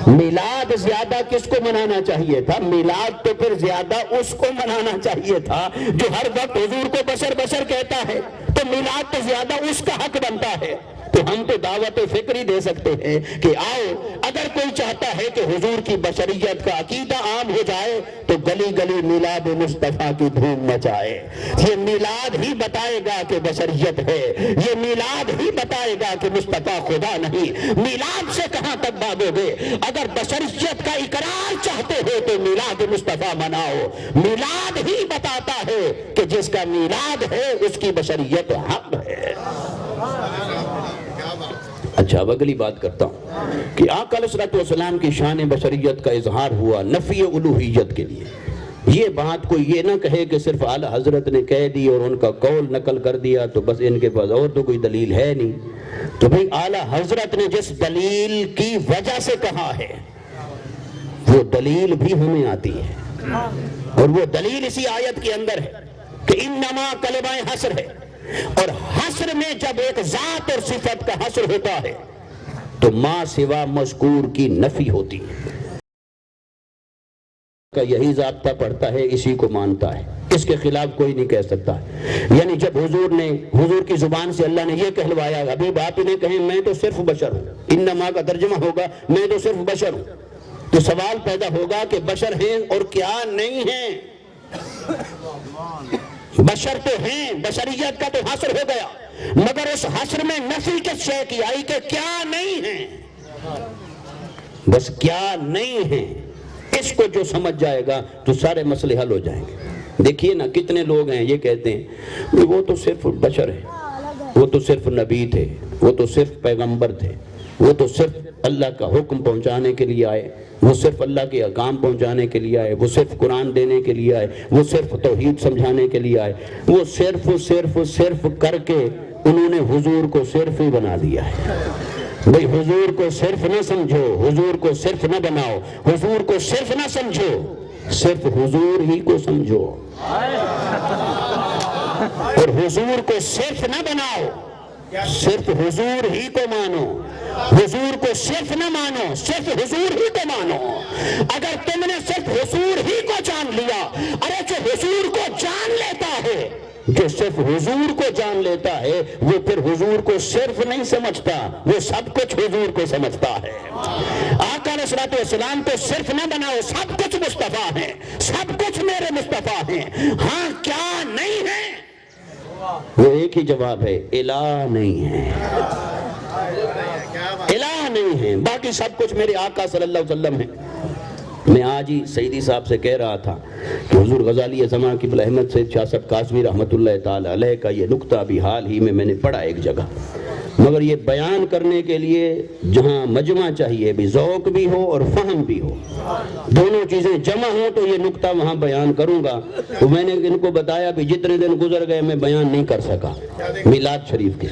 میلاد زیادہ کس کو منانا چاہیے تھا؟ میلاد تو پھر زیادہ اس کو منانا چاہیے تھا جو ہر وقت حضور کو بشر کہتا ہے، تو میلاد تو زیادہ اس کا حق بنتا ہے۔ تو ہم تو دعوت فکری دے سکتے ہیں کہ آؤ، اگر کوئی چاہتا ہے کہ حضور کی بشریت کا عقیدہ عام ہو جائے تو گلی گلی میلاد مصطفیٰ کی دھوم مچائے۔ یہ میلاد ہی بتائے گا کہ بشریت ہے، یہ میلاد ہی بتائے گا کہ مصطفیٰ خدا نہیں۔ میلاد سے کہاں تک بھاگو گے؟ اگر بشریت کا اقرار چاہتے ہو تو میلاد مصطفیٰ مناؤ۔ میلاد ہی بتاتا ہے کہ جس کا میلاد ہے اس کی بشریت حق ہے۔ اچھا، اب اگلی بات کرتا ہوں کہ آقا علیہ السلام کی شان بشریت کا اظہار ہوا نفی الوہیت کے لیے۔ یہ بات کوئی یہ نہ کہے کہ صرف اعلی حضرت نے کہہ دی اور ان کا قول نقل کر دیا تو بس ان کے پاس اور تو کوئی دلیل ہے نہیں۔ تو بھئی اعلی حضرت نے جس دلیل کی وجہ سے کہا ہے وہ دلیل بھی ہمیں آتی ہے، اور وہ دلیل اسی آیت کے اندر ہے کہ انما کلمہ حصر ہے، اور حصر میں جب ایک ذات اور صفت کا حصر ہوتا ہے تو ما سوا مذکور کی نفی ہوتی ہے۔ کا یہی ضابطہ پڑھتا ہے، اسی کو مانتا ہے، اس کے خلاف کوئی نہیں کہہ سکتا۔ یعنی جب حضور کی زبان سے اللہ نے یہ کہلوایا، ابھی آپ انہیں کہیں میں تو صرف بشر ہوں، انما کا ترجمہ ہوگا میں تو صرف بشر ہوں، تو سوال پیدا ہوگا کہ بشر ہیں اور کیا نہیں ہیں؟ بشر تو ہیں، بشریت کا تو حصر ہو گیا، مگر اس حصر میں نفی کس شے کی آئی کہ کیا نہیں ہیں؟ بس کیا نہیں ہیں، اس کو جو سمجھ جائے گا تو سارے مسئلے حل ہو جائیں گے۔ دیکھیے نا کتنے لوگ ہیں یہ کہتے ہیں وہ تو صرف بشر ہے، وہ تو صرف نبی تھے، وہ تو صرف پیغمبر تھے، وہ تو صرف اللہ کا حکم پہنچانے کے لیے آئے، وہ صرف اللہ کے احکام پہنچانے کے لیے آئے، وہ صرف قرآن دینے کے لیے آئے، وہ صرف توحید سمجھانے کے لیے آئے، وہ صرف کر کے انہوں نے حضور کو صرف ہی بنا دیا ہے۔ بھئی حضور کو صرف نہ سمجھو، حضور کو صرف نہ بناؤ، حضور کو صرف نہ سمجھو، صرف حضور ہی کو سمجھو، اور حضور کو صرف نہ بناؤ، صرف حضور ہی کو مانو، حضور کو صرف نہ مانو، صرف حضور ہی کو مانو۔ اگر تم نے صرف حضور ہی کو جان لیا، ارے جو حضور کو جان لیتا ہے، جو صرف حضور کو جان لیتا ہے وہ پھر حضور کو صرف نہیں سمجھتا، وہ سب کچھ حضور کو سمجھتا ہے۔ آقا علیہ الصلوۃ والسلام کو صرف نہ بناؤ، سب کچھ مصطفیٰ ہیں، سب کچھ میرے مصطفیٰ ہیں، ہاں کیا نہیں ہے؟ وہ ایک ہی جواب ہے، الہ نہیں ہے، الہ نہیں ہے، باقی سب کچھ میرے آقا صلی اللہ علیہ وسلم ہے۔ میں آج ہی سیدی صاحب سے کہہ رہا تھا کہ حضور غزالی زمان قبلہ احمد سید شاہ صاحب کاظمی رحمۃ اللہ تعالی علیہ کا یہ نکتہ بھی حال ہی میں نے پڑھا ایک جگہ، مگر یہ بیان کرنے کے لیے جہاں مجمع چاہیے بھی، ذوق بھی ہو اور فہم بھی ہو، دونوں چیزیں جمع ہوں تو یہ نکتہ وہاں بیان کروں گا۔ تو میں نے ان کو بتایا بھی جتنے دن گزر گئے میں بیان نہیں کر سکا میلاد شریف کے،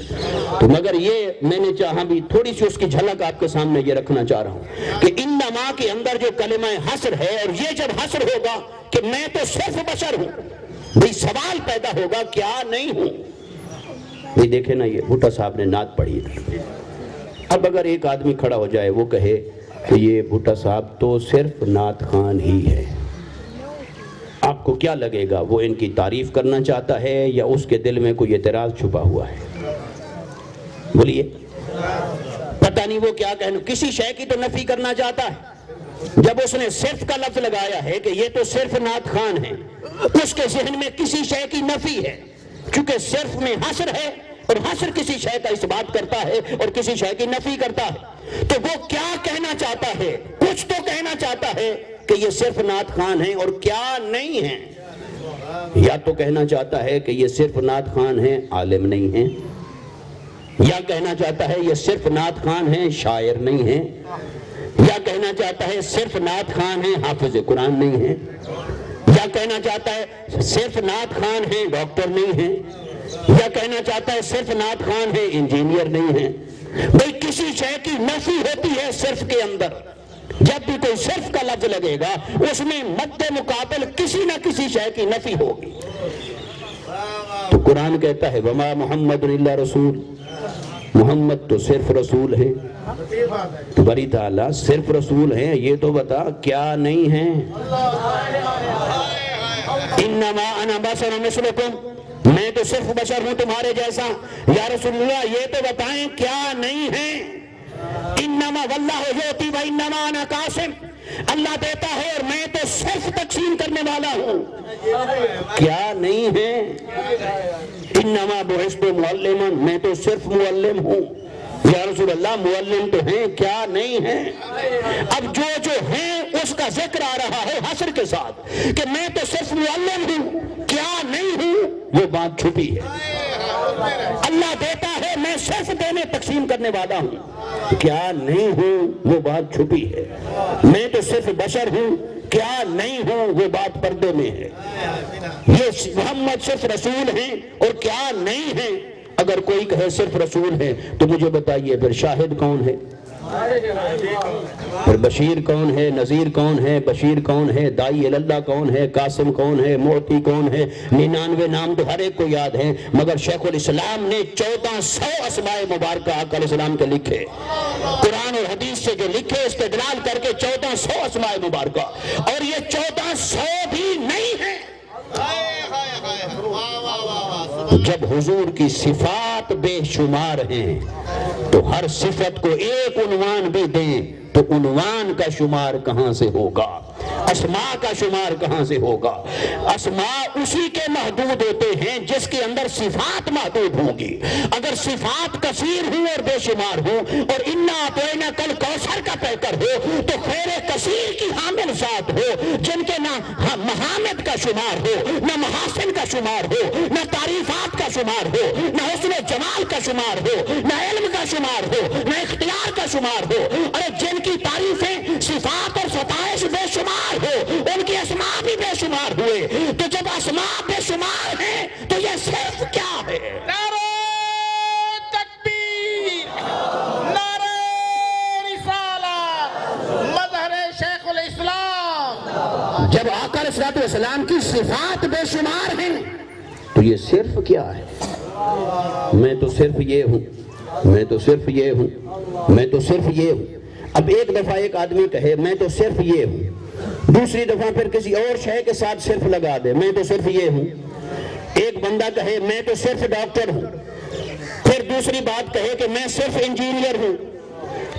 تو مگر یہ میں نے چاہا بھی تھوڑی سی اس کی جھلک آپ کے سامنے یہ رکھنا چاہ رہا ہوں کہ انما کے اندر جو کلمہ حصر ہے، اور یہ جب حصر ہوگا کہ میں تو صرف بشر ہوں، بھی سوال پیدا ہوگا کیا نہیں ہوں۔ یہ دیکھیں نا، یہ بھٹا صاحب نے نعت پڑھی تھی، اب اگر ایک آدمی کھڑا ہو جائے وہ کہے کہ یہ بھٹا صاحب تو صرف نعت خوان ہی ہے، آپ کو کیا لگے گا؟ وہ ان کی تعریف کرنا چاہتا ہے یا اس کے دل میں کوئی اعتراض چھپا ہوا ہے؟ بولیے، پتہ نہیں وہ کیا کہنا، کسی شے کی تو نفی کرنا چاہتا ہے۔ جب اس نے صرف کا لفظ لگایا ہے کہ یہ تو صرف نعت خوان ہے، اس کے ذہن میں کسی شے کی نفی ہے، چونکہ صرف میں حصر ہے اور حصر کسی شے کا اس بات کرتا ہے اور کسی شے کی نفی کرتا ہے، تو وہ کیا کہنا چاہتا ہے؟ کچھ تو کہنا چاہتا ہے کہ یہ صرف نعت خوان ہیں اور کیا نہیں ہیں۔ یا تو کہنا چاہتا ہے کہ یہ صرف نعت خوان ہیں، عالم نہیں ہیں، یا کہنا چاہتا ہے یہ صرف نعت خوان ہیں، شاعر نہیں ہیں، یا کہنا چاہتا ہے صرف نعت خوان ہیں، حافظ قرآن نہیں ہیں، یا کہنا چاہتا ہے صرف نعت خوان ہیں، ڈاکٹر نہیں ہیں، یا کہنا چاہتا ہے صرف نعت خوان ہیں، انجینئر نہیں ہیں۔ بھئی کسی شے کی نفی ہوتی ہے صرف کے اندر، جب بھی کوئی صرف کا لفظ لگے گا اس میں مد مقابل کسی نہ کسی شے کی نفی ہوگی۔ تو قرآن کہتا ہے وما محمد الا رسول، محمد تو صرف رسول ہیں۔ تو بری تعالیٰ صرف رسول ہیں، یہ تو بتا کیا نہیں ہیں؟ انما انا بشر مثلکم، میں تو صرف بشر ہوں تمہارے جیسا۔ یا رسول اللہ یہ تو بتائیں کیا نہیں ہیں؟ انما واللہ یؤتی و انما انا قاسم، اللہ دیتا ہے اور میں تو صرف تقسیم کرنے والا ہوں، کیا نہیں ہیں؟ انما بعثت معلما، میں تو صرف معلم ہوں۔ یا رسول اللہ معلم تو ہیں، کیا نہیں ہیں؟ اب جو ہیں اس کا ذکر آ رہا ہے حصر کے ساتھ کہ میں تو صرف معلم ہوں، کیا نہیں ہوں؟ وہ بات چھپی ہے۔ اللہ دیتا ہے، میں صرف دینے تقسیم کرنے والا ہوں، کیا نہیں ہوں؟ وہ بات چھپی ہے۔ میں تو صرف بشر ہوں، کیا نہیں ہوں؟ وہ بات پردے میں ہے۔ یہ محمد صرف رسول ہیں اور کیا نہیں ہیں؟ اگر کوئی کہے صرف رسول ہے تو مجھے بتائیے پھر شاہد کون ہے؟ پھر بشیر کون ہے؟ نذیر کون ہے؟ بشیر کون ہے؟ دائی اللہ کون ہے؟ قاسم کون ہے؟ معطی کون ہے؟ 99 نام تو ہر ایک کو یاد ہیں، مگر شیخ الاسلام نے 1400 اسماء مبارکہ آقا علیہ السلام کے لکھے، قرآن اور حدیث سے جو لکھے استدلال کر کے 1400 اسماء مبارکہ، اور یہ 1400 بھی نہیں ہے۔ جب حضور کی صفات بے شمار ہیں تو ہر صفت کو ایک عنوان بھی دیں تو عنوان کا شمار کہاں سے ہوگا؟ اسماء کا شمار کہاں سے ہوگا؟ اسماء اسی کے محدود ہوتے ہیں جس کے اندر صفات محدود ہوں گی۔ اگر صفات کثیر ہوں اور بے شمار ہوں اور انا اعطیناک کل کوثر کا پیکر ہو تو خیر کثیر کی حامل ذات ہو، جن کے نہ محامد کا شمار ہو، نہ محاسن کا شمار ہو، نہ تعریفات کا شمار ہو، نہ حسن و جمال کا شمار ہو، نہ علم کا شمار ہو، نہ اختیار کا شمار ہو، ارے جن کی تعریفیں صفات اور ستائش بے شمار ہو، ان کی اسماء بھی بے شمار ہوئے، تو جب اسماء بے شمار ہیں تو یہ صرف کیا ہے؟ نعرہ تکبیر، نعرہ رسالت، مظہر شیخ الاسلام۔ جب آقا علیہ السلام کی صفات بے شمار ہیں تو یہ صرف کیا ہے؟ میں تو صرف یہ ہوں، میں تو صرف یہ ہوں، میں تو صرف یہ ہوں۔ اب ایک دفعہ ایک آدمی کہے میں تو صرف یہ ہوں دوسری دفعہ پھر کسی اور شے کے ساتھ صرف لگا دے، میں تو صرف یہ ہوں۔ ایک بندہ کہے میں تو صرف ڈاکٹر ہوں، پھر دوسری بات کہے کہ میں صرف انجینئر ہوں،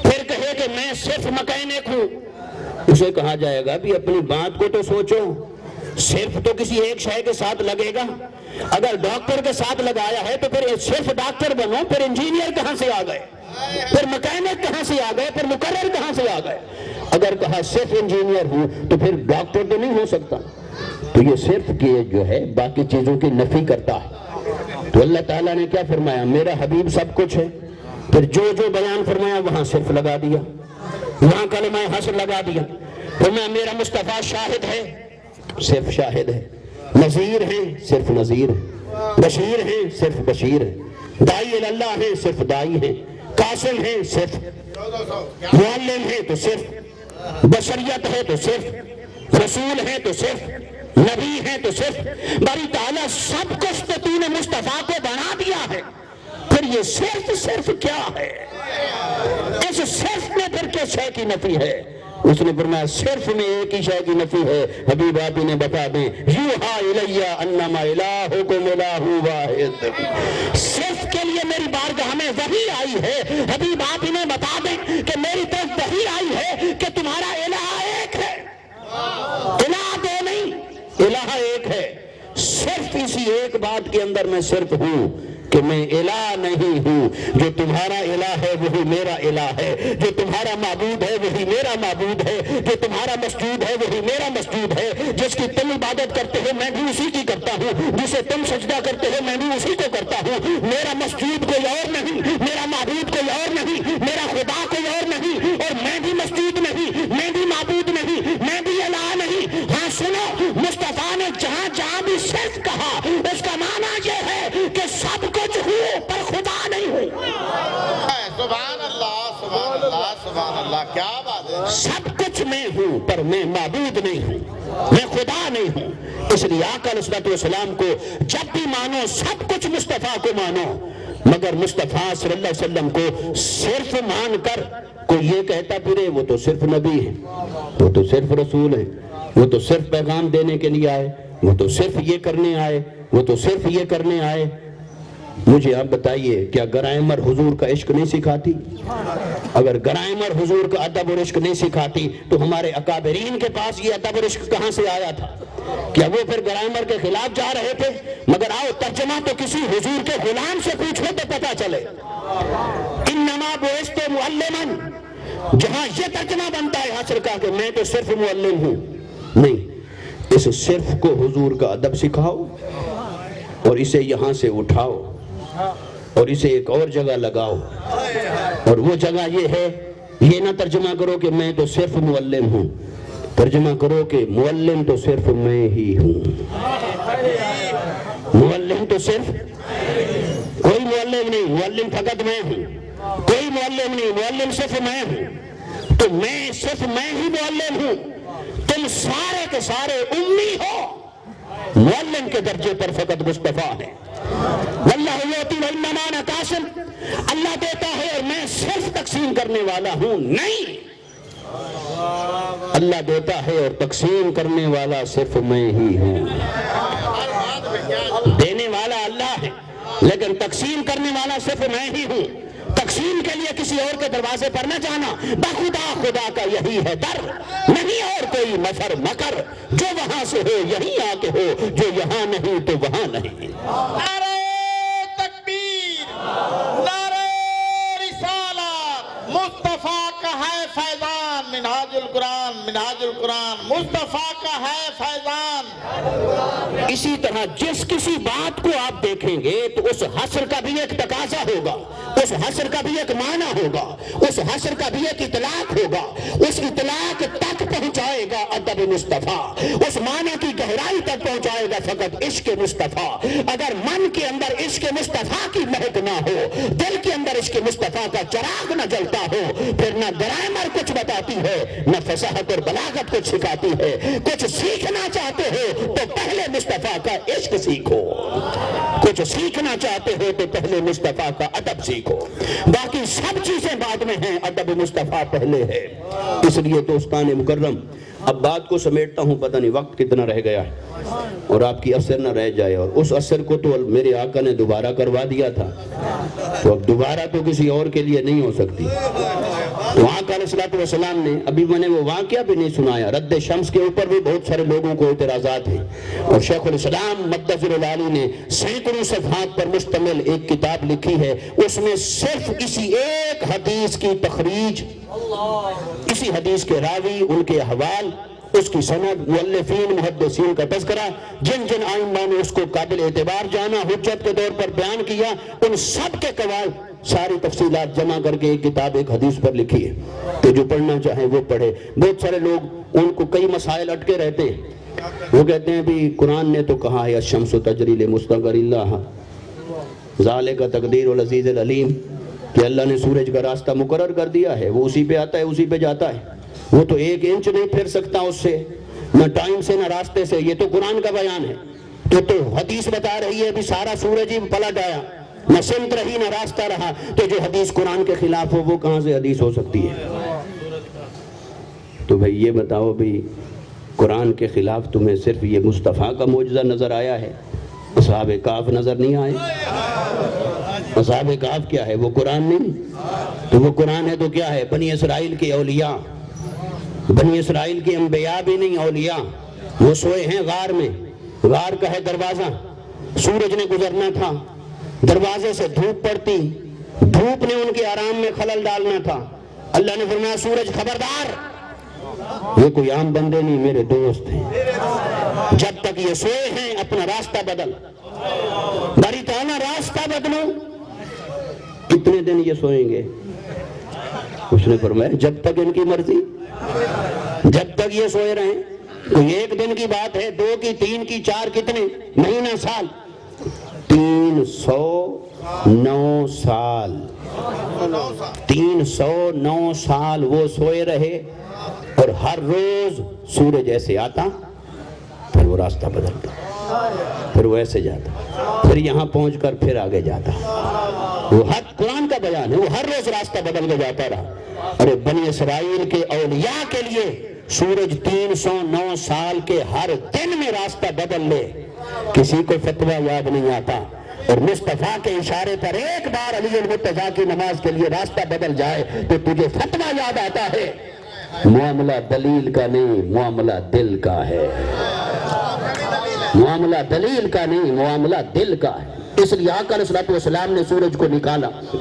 پھر کہے کہ میں صرف مکینک ہوں۔ اسے کہا جائے گا بھی اپنی بات کو تو سوچو، صرف تو کسی ایک شے کے ساتھ لگے گا۔ اگر ڈاکٹر کے ساتھ لگایا ہے تو پھر صرف ڈاکٹر بنو، پھر انجینئر کہاں سے آ گئے، پھر مکینک کہاں سے آ گئے، پھر مقرر کہاں سے آ گئے؟ اگر کہا صرف انجینئر ہوں تو پھر ڈاکٹر تو نہیں ہو سکتا۔ تو یہ صرف کی جو ہے باقی چیزوں کی نفی کرتا ہے۔ تو اللہ تعالیٰ نے کیا فرمایا؟ میرا حبیب سب کچھ ہے۔ پھر جو جو بیان فرمایا وہاں صرف لگا دیا، وہاں کلمہ حسر لگا دیا۔ فرمایا میرا مصطفیٰ شاہد ہے، صرف شاہد ہے، نذیر ہیں، صرف نذیر ہے، بشیر ہیں، صرف بشیر ہے، داعی اللہ ہیں، صرف داعی ہیں، قاسم ہیں، صرف معلم ہیں تو صرف، بشریت ہے تو صرف، رسول ہیں تو صرف، نبی ہیں تو صرف۔ باری تعالیٰ سب کچھ تو تو نے مصطفیٰ کو بنا دیا ہے، پھر یہ صرف کیا ہے؟ اس صرف میں پھر کس شے کی نفی ہے؟ اس نے فرمایا صرف میں ایک ہی شے کی نفی ہے، حبیب آپ انہیں بتا دیں، یوحا الیہ انما الہکم الہ واحد۔ صرف کے لیے میری بارگاہ میں وحی آئی ہے، حبیب آپ انہیں بتا دیں کہ میری طرف وحی آئی ہے کہ تمہارا الہ ایک ہے، الہ دو نہیں، الہ ایک ہے۔ صرف اسی ایک بات کے اندر میں صرف ہوں کہ میں الہ نہیں ہوں، جو تمہارا الہ ہے وہی میرا الہ ہے، جو تمہارا معبود ہے وہی میرا معبود ہے، جو تمہارا مسجود ہے وہی میرا مسجود ہے، جس کی تم عبادت کرتے ہو میں بھی اسی کی کرتا ہوں، جسے تم سجدہ کرتے ہو میں بھی اسی کو کرتا ہوں۔ میرا مسجود کوئی اور نہیں، میرا معبود کوئی اور نہیں، میرا خدا کوئی اور نہیں، اور میں بھی مسجود نہیں، میں بھی معبود نہیں، میں بھی الہ نہیں۔ ہاں سنو، مصطفیٰ نے جہاں جہاں بھی صرف کہا اس کا معنی یہ ہے کہ سب کچھ ہوں پر خدا نہیں ہوں۔ سبحان اللہ، سبحان اللہ، سبحان اللہ، کیا بات ہے۔ سب کچھ میں ہوں پر میں معبود نہیں ہوں، میں خدا نہیں ہوں۔ اس لیے آقا علیہ الصلوۃ والسلام کو جب بھی مانو سب کچھ مصطفیٰ کو مانو، مگر مصطفیٰ صلی اللہ علیہ وسلم کو صرف مان کر کوئی یہ کہتا پھرے وہ تو صرف نبی ہے، وہ تو صرف رسول ہے، وہ تو صرف پیغام دینے کے لیے آئے، وہ تو صرف یہ کرنے آئے، وہ تو صرف یہ کرنے آئے۔ مجھے آپ بتائیے کیا گرائمر حضور کا عشق نہیں سکھاتی؟ اگر گرائمر حضور کا ادب اور عشق نہیں سکھاتی تو ہمارے اکابرین کے پاس یہ ادب اور عشق کہاں سے آیا تھا؟ کیا وہ پھر گرائمر کے خلاف جا رہے تھے؟ مگر آؤ ترجمہ تو کسی حضور کے غلام سے پوچھو تو پتہ چلے۔ انما بعثت معلما، جہاں یہ ترجمہ بنتا ہے حاصل کا کہ میں تو صرف معلم ہوں، نہیں، اس صرف کو حضور کا ادب سکھاؤ اور اسے یہاں سے اٹھاؤ اور اسے ایک اور جگہ لگاؤ، اور وہ جگہ یہ ہے، یہ نہ ترجمہ کرو کہ میں تو صرف معلم ہوں، ترجمہ کرو کہ معلم تو صرف میں ہی ہوں۔ معلم تو صرف کوئی معلم نہیں، معلم فقط میں ہوں، کوئی معلم نہیں، معلم صرف میں ہوں۔ تو میں صرف میں ہی معلم ہوں، تم سارے کے سارے امی ہو، معلم کے درجے پر فقط مصطفیٰ ہے۔ واللہ یعطی وانما انا قاسم، اللہ دیتا ہے اور میں صرف تقسیم کرنے والا ہوں، نہیں، اللہ دیتا ہے اور تقسیم کرنے والا صرف میں ہی ہوں۔ دینے والا اللہ ہے لیکن تقسیم کرنے والا صرف میں ہی ہوں۔ تقسیم کے لیے کسی اور کے دروازے پر نہ جانا، بخدا خدا کا یہی ہے در، نہیں اور کوئی مفر مکر، جو وہاں سے ہو یہیں آ کے ہو، جو یہاں نہیں تو وہاں نہیں۔ نعرہ تکبیر، نعرہ رسالت، مصطفیٰ کا ہے فیضان، منہاج القرآن، منہاج القرآن، مصطفیٰ کا ہے فیضان۔ اسی طرح جس کسی بات کو آپ دیکھیں گے تو اس حصر کا بھی ایک تقاضا ہوگا، اس حصر کا بھی ایک معنی ہوگا، اس حصر کا بھی ایک اطلاق ہوگا، اس اطلاق تک پہنچائے گا ادب مصطفیٰ، اس معنی کی گہرائی تک پہنچائے گا فقط عشق مصطفیٰ۔ اگر من کے اندر عشق مصطفیٰ کی مہک نہ ہو، دل کے اندر عشق مصطفیٰ کا چراغ نہ جلتا ہو، پھر نہ گرامر کچھ بتاتی ہے، نہ فصاحت اور بلاغت کچھ سکھاتی ہے۔ کچھ سیکھنا چاہتے ہو تو پہلے مصطفیٰ کا عشق سیکھو، کچھ سیکھنا چاہتے ہو تو پہلے مصطفیٰ کا ادب سیکھو، باقی سب چیزیں بعد میں ہیں، ادب مصطفیٰ پہلے ہے. اس لیے دوستان مکرم اب بات کو سمیٹتا ہوں، پتہ نہیں وقت کتنا رہ گیا ہے اور آپ کی اثر نہ رہ جائے. اور اس اثر کو تو میرے آقا نے دوبارہ کروا دیا تھا، تو اب دوبارہ تو کسی اور کے لیے نہیں ہو سکتی. تو آقا علیہ السلام نے ابھی میں نے وہ واقعہ بھی نہیں سنایا. رد شمس کے اوپر بھی بہت سارے لوگوں کو اعتراضات ہیں، اور شیخ الاسلام مدثر العالی نے سینکڑوں صفحات پر مشتمل ایک کتاب لکھی ہے. اس میں صرف اسی ایک حدیث کی تخریج، اسی حدیث کے راوی، ان کے احوال، اس کی سند، مؤلفین، محدثین کا تذکرہ، جن جن آئمہ نے اس کو قابل اعتبار جانا، حجت کے طور پر بیان کیا، ان سب کے قواعد ساری تفصیلات جمع کر کے ایک کتاب ایک حدیث پر لکھی ہے. تو جو پڑھنا چاہیں وہ پڑھے. بہت سارے لوگ ان کو کئی مسائل اٹکے رہتے ہیں. وہ کہتے ہیں بھی قرآن نے تو کہا ہے الشمس تجری لمستقر لہا ذالک تقدیر العزیز العلیم، کہ اللہ نے سورج کا راستہ مقرر کر دیا ہے، وہ اسی پہ آتا ہے اسی پہ جاتا ہے، وہ تو ایک انچ نہیں پھر سکتا اس سے، نہ ٹائم سے نہ راستے سے. یہ تو قرآن کا بیان ہے. تو حدیث بتا رہی ہے بھی سارا سورج ہی پلٹ آیا، نہ سمت رہی نہ راستہ رہا. تو جو حدیث قرآن کے خلاف ہو وہ کہاں سے حدیث ہو سکتی ہے؟ تو بھئی یہ بتاؤ بھی قرآن کے خلاف تمہیں صرف یہ مصطفیٰ کا معجزہ نظر آیا ہے، اصحاب کہف نظر نہیں آئے؟ اصحاب کہف کیا ہے؟ وہ قرآن نہیں. تو وہ قرآن ہے تو کیا ہے؟ بنی اسرائیل کے اولیاء، بنی اسرائیل کے انبیاء بھی نہیں، اولیاء. وہ سوئے ہیں غار میں، غار کا ہے دروازہ، سورج نے گزرنا تھا، دروازے سے دھوپ پڑتی، دھوپ نے ان کے آرام میں خلل ڈالنا تھا. اللہ نے فرمایا سورج خبردار، یہ کوئی عام بندے نہیں، میرے دوست ہیں، جب تک یہ سوئے ہیں اپنا راستہ بدل. باری تعالیٰ راستہ بدلو. کتنے دن یہ سوئیں گے؟ اس نے فرمایا جب تک ان کی مرضی، جب تک یہ سوئے رہیں. کوئی ایک دن کی بات ہے، 2 کی، 3 کی، 4، کتنے مہینہ، سال؟ 309 سال. 309 سال وہ سوئے رہے، اور ہر روز سورج ایسے آتا، پھر وہ راستہ بدلتا، پھر وہ ایسے جاتا، پھر یہاں پہنچ کر پھر آگے جاتا. وہ حد قرآن کا بیان ہے، وہ ہر روز راستہ بدل کے جاتا رہا. ارے بنی اسرائیل کے اولیاء کے لیے سورج 309 سال کے ہر دن میں راستہ بدل لے. کسی کو فتویٰ یاد نہیں آتا، اور مصطفیٰ کے اشارے پر ایک بار علی المرتضیٰ کی نماز کے لیے راستہ بدل جائے تو تجھے فتویٰ یاد آتا ہے. معاملہ دلیل کا نہیں، معاملہ دل کا ہے. معاملہ دلیل کا نہیں، معاملہ دل کا ہے. اس لیے آقا علیہ السلام نے سورج کو نکالا تو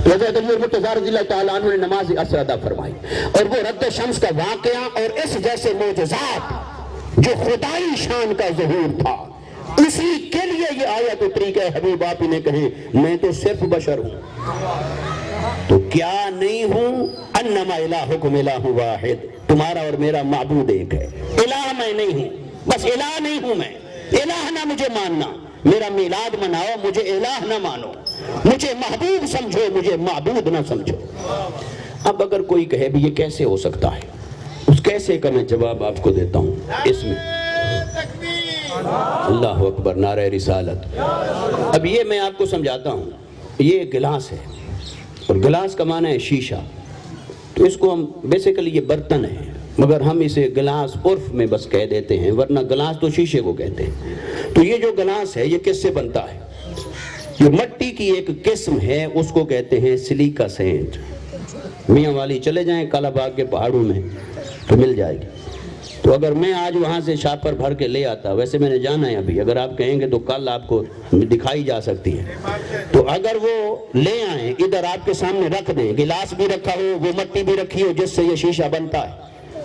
حضرت علی المرتضیٰ رضی اللہ تعالیٰ عنہ نے نماز عصر ادا فرمائی. اور وہ رد شمس کا واقعہ اور اس جیسے معجزات جو خدائی شان کا ظہور تھا، اسی کے لیے یہ آیت اتری کہ حبیب آپ انہیں کہیں میں تو صرف بشر ہوں. تو کیا نہیں ہوں؟ انما الہکم الہ واحد، تمہارا اور میرا معبود ایک ہے. الہ میں نہیں ہوں، بس الہ نہیں ہوں میں. الہ نہ مجھے ماننا، میرا میلاد مناؤ، مجھے الہ نہ مانو، مجھے محبوب سمجھو، مجھے معبود نہ سمجھو. اب اگر کوئی کہے بھی یہ کیسے ہو سکتا ہے، اس کیسے کا میں جواب آپ کو دیتا ہوں. اس میں اللہ اکبر، نعرہ رسالت. اب یہ میں آپ کو سمجھاتا ہوں. یہ گلاس ہے، اور گلاس کا معنی ہے شیشہ. تو اس کو ہم بیسیکلی یہ برتن ہے، مگر ہم اسے گلاس عرف میں بس کہہ دیتے ہیں، ورنہ گلاس تو شیشے کو کہتے ہیں. تو یہ جو گلاس ہے یہ کس سے بنتا ہے؟ یہ مٹی کی ایک قسم ہے، اس کو کہتے ہیں سلیکا سینٹ. میاں والی چلے جائیں کالا باغ کے پہاڑوں میں تو مل جائے گی. تو اگر میں آج وہاں سے شاپر بھر کے لے آتا، ویسے میں نے جانا ہے ابھی، اگر آپ کہیں گے تو کل آپ کو دکھائی جا سکتی ہے. تو اگر وہ لے آئیں، ادھر آپ کے سامنے رکھ دیں، گلاس بھی رکھا ہو، وہ مٹی بھی رکھی ہو جس سے یہ شیشہ بنتا ہے،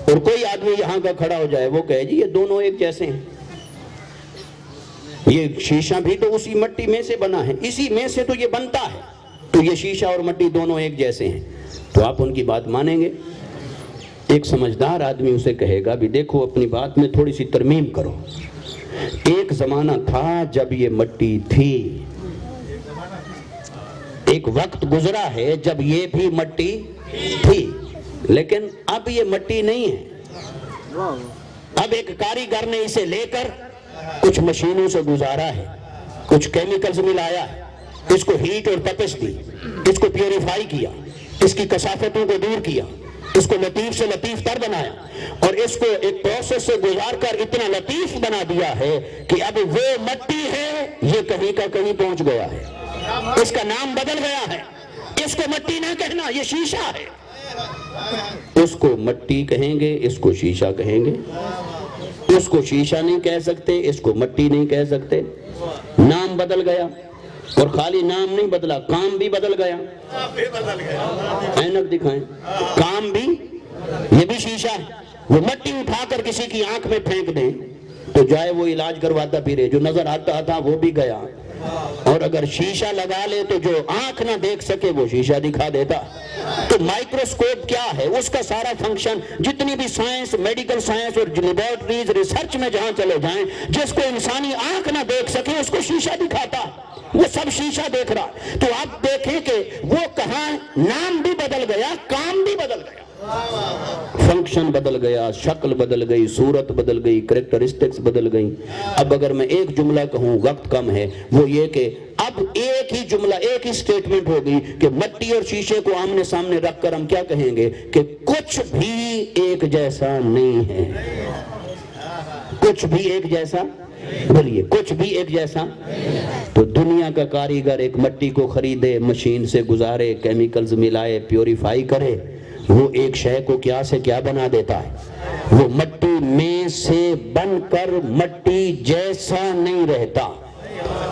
اور کوئی آدمی یہاں کا کھڑا ہو جائے، وہ کہے جی یہ دونوں ایک جیسے ہیں. یہ شیشہ بھی تو اسی مٹی میں سے بنا ہے، اسی میں سے تو یہ بنتا ہے. تو یہ شیشہ اور مٹی دونوں ایک جیسے ہیں. تو آپ ان کی بات مانیں گے؟ ایک سمجھدار آدمی اسے کہے گا بھی دیکھو اپنی بات میں تھوڑی سی ترمیم کرو. ایک زمانہ تھا جب یہ مٹی تھی، ایک وقت گزرا ہے جب یہ بھی مٹی تھی، لیکن اب یہ مٹی نہیں ہے. اب ایک کاریگر نے اسے لے کر کچھ مشینوں سے گزارا ہے، کچھ کیمیکلز ملایا ہے، اس کو ہیٹ اور تپش دی، اس کو پیوریفائی کیا، اس کی کثافتوں کو دور کیا، اس کو لطیف سے لطیف تر بنایا، اور اس کو ایک پروسیس سے گزار کر اتنا لطیف بنا دیا ہے کہ اب وہ مٹی ہے یہ کہیں کا کہیں پہنچ گیا ہے، اس کا نام بدل گیا ہے۔ اس کو مٹی نہ کہنا، یہ شیشہ ہے۔ اس کو مٹی کہیں گے، اس کو شیشہ کہیں گے۔ اس کو شیشہ نہیں کہہ سکتے، اس کو مٹی نہیں کہہ سکتے۔ نام بدل گیا، اور خالی نام نہیں بدلا، کام بھی بدل گیا۔ اینک دکھائیں، کام بھی، یہ بھی شیشہ ہے۔ وہ مٹی اٹھا کر کسی کی آنکھ میں پھینک دیں تو جائے وہ علاج کرواتا پھرے، جو نظر آتا تھا وہ بھی گیا، اور اگر شیشہ لگا لے تو جو آنکھ نہ دیکھ سکے وہ شیشہ دکھا دیتا۔ تو مائکروسکوپ کیا ہے؟ اس کا سارا فنکشن، جتنی بھی سائنس، میڈیکل سائنس اور لیبارٹریز ریسرچ میں جہاں چلے جائیں، جس کو انسانی آنکھ نہ دیکھ سکے اس کو شیشہ دکھاتا، وہ سب شیشہ دیکھ رہا۔ تو آپ دیکھیں کہ وہ کہاں نام بھی بدل گیا، کام بھی بدل گیا، فنکشن بدل گیا، شکل بدل گئی، صورت بدل گئی، کریکٹرسٹکس بدل گئی۔ اب اگر میں ایک جملہ کہوں، وقت کم ہے، وہ یہ کہ اب ایک ہی جملہ، ایک ہی سٹیٹمنٹ ہوگی کہ مٹی اور شیشے کو آمنے سامنے رکھ کر ہم کیا کہیں گے کہ کچھ بھی ایک جیسا نہیں ہے۔ کچھ بھی ایک جیسا، بولیے، کچھ بھی ایک جیسا۔ تو دنیا کا کاریگر ایک مٹی کو خریدے، مشین سے گزارے، کیمیکلز ملائے، پیوریفائی کرے، وہ ایک شے کو کیا سے کیا بنا دیتا ہے، وہ مٹی میں سے بن کر مٹی جیسا نہیں رہتا۔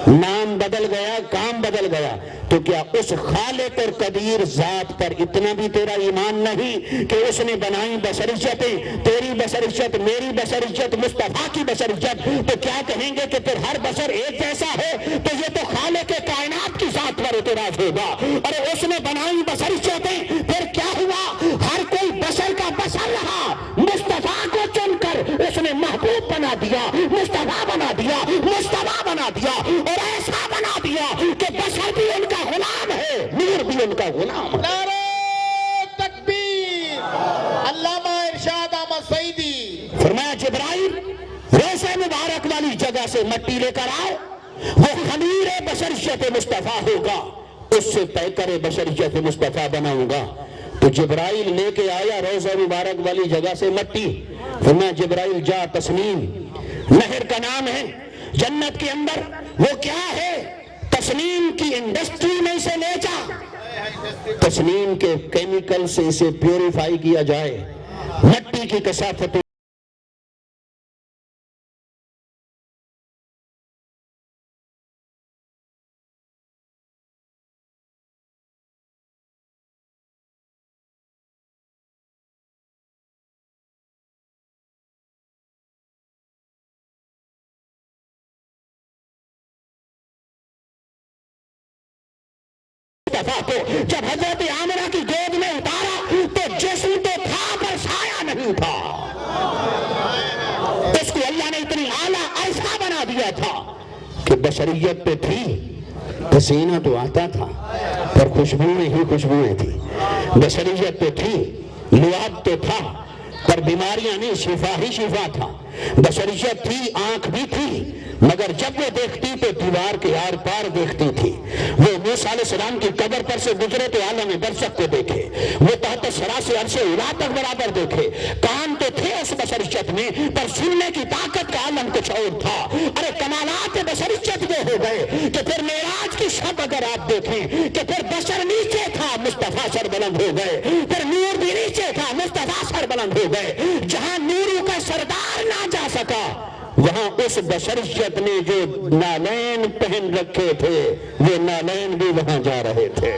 نام بدل گیا، کام بدل گیا، تو کیا اس خالق اور قدیر ذات پر اتنا بھی تیرا ایمان نہیں کہ اس نے بنائی بشریتیں، تیری بشریت، میری بشریت، مصطفیٰ کی بشریت، تو کیا کہیں گے کہ پھر ہر بشر ایک جیسا ہے؟ تو یہ تو خالق کائنات کی ذات پر اعتراض ہوگا۔ اور اس نے بنائی بشریتیں، پھر کیا ہوا؟ ہر کوئی بشر کا بشر رہا، مصطفیٰ کو چن کر اس نے محبوب بنا دیا، مصطفیٰ بنا دیا، مصطفیٰ بنا دیا، اور ایسا بنا دیا کہ بشر بھی ان کا غلام ہے، نور بھی ان کا غلام ہے۔ نعرہ تکبیر! علامہ ارشاد احمد سعیدی فرمایا جبرائیل روزہ مبارک والی جگہ سے مٹی لے کر آؤ، وہ خمیر بشریت مصطفیٰ ہوگا، اس سے پیکر بشریت مصطفیٰ بناؤں گا۔ تو جبرائیل لے کے آیا روزہ مبارک والی جگہ سے مٹی۔ فرمایا جبرائیل جا، تسنیم نہر کا نام ہے جنت کے اندر، وہ کیا ہے؟ تسنیم کی انڈسٹری میں اسے لے جا، تسنیم کے کیمیکل سے اسے پیوریفائی کیا جائے، مٹی کی کثافت کو جب حضرت آمنہ کی گود میں اتارا تو جسم تو تھا پر سایہ نہیں تھا، اس کو اللہ نے اتنی اعلیٰ ایسا بنا دیا تھا کہ بشریت پہ تھی، پسینہ تو آتا تھا پر خوشبوئیں ہی خوشبوئیں تھی، بشریت پہ تھی، لعاب تو تھا پر بیماریاں نہیں، شفا ہی شفا تھا، بشریت تھی، آنکھ بھی تھی، مگر جب وہ دیکھتی تو دیوار کے آر پار دیکھتی تھی۔ وہ موسیٰ علیہ السلام کی قبر پر سے گزرے تو عالم برزخ کو دیکھے، وہ تحت ثری سے عرش الہ تک برابر دیکھے، کان تو تھے اس بشریت میں پر سننے کی طاقت کا عالم کچھ اور تھا۔ ارے کمالات بشریت وہ ہو گئے کہ پھر معراج کی شب اگر آپ دیکھیں کہ پھر بشر نیچے تھا، مصطفیٰ سر بلند ہو گئے، پھر نور بھی نیچے تھا، مصطفیٰ سر بلند ہو گئے، جہاں نوروں کا سردار نہ جا سکا وہاں اس بشریت نے جو نالین پہن رکھے تھے وہ نالین بھی وہاں جا رہے تھے۔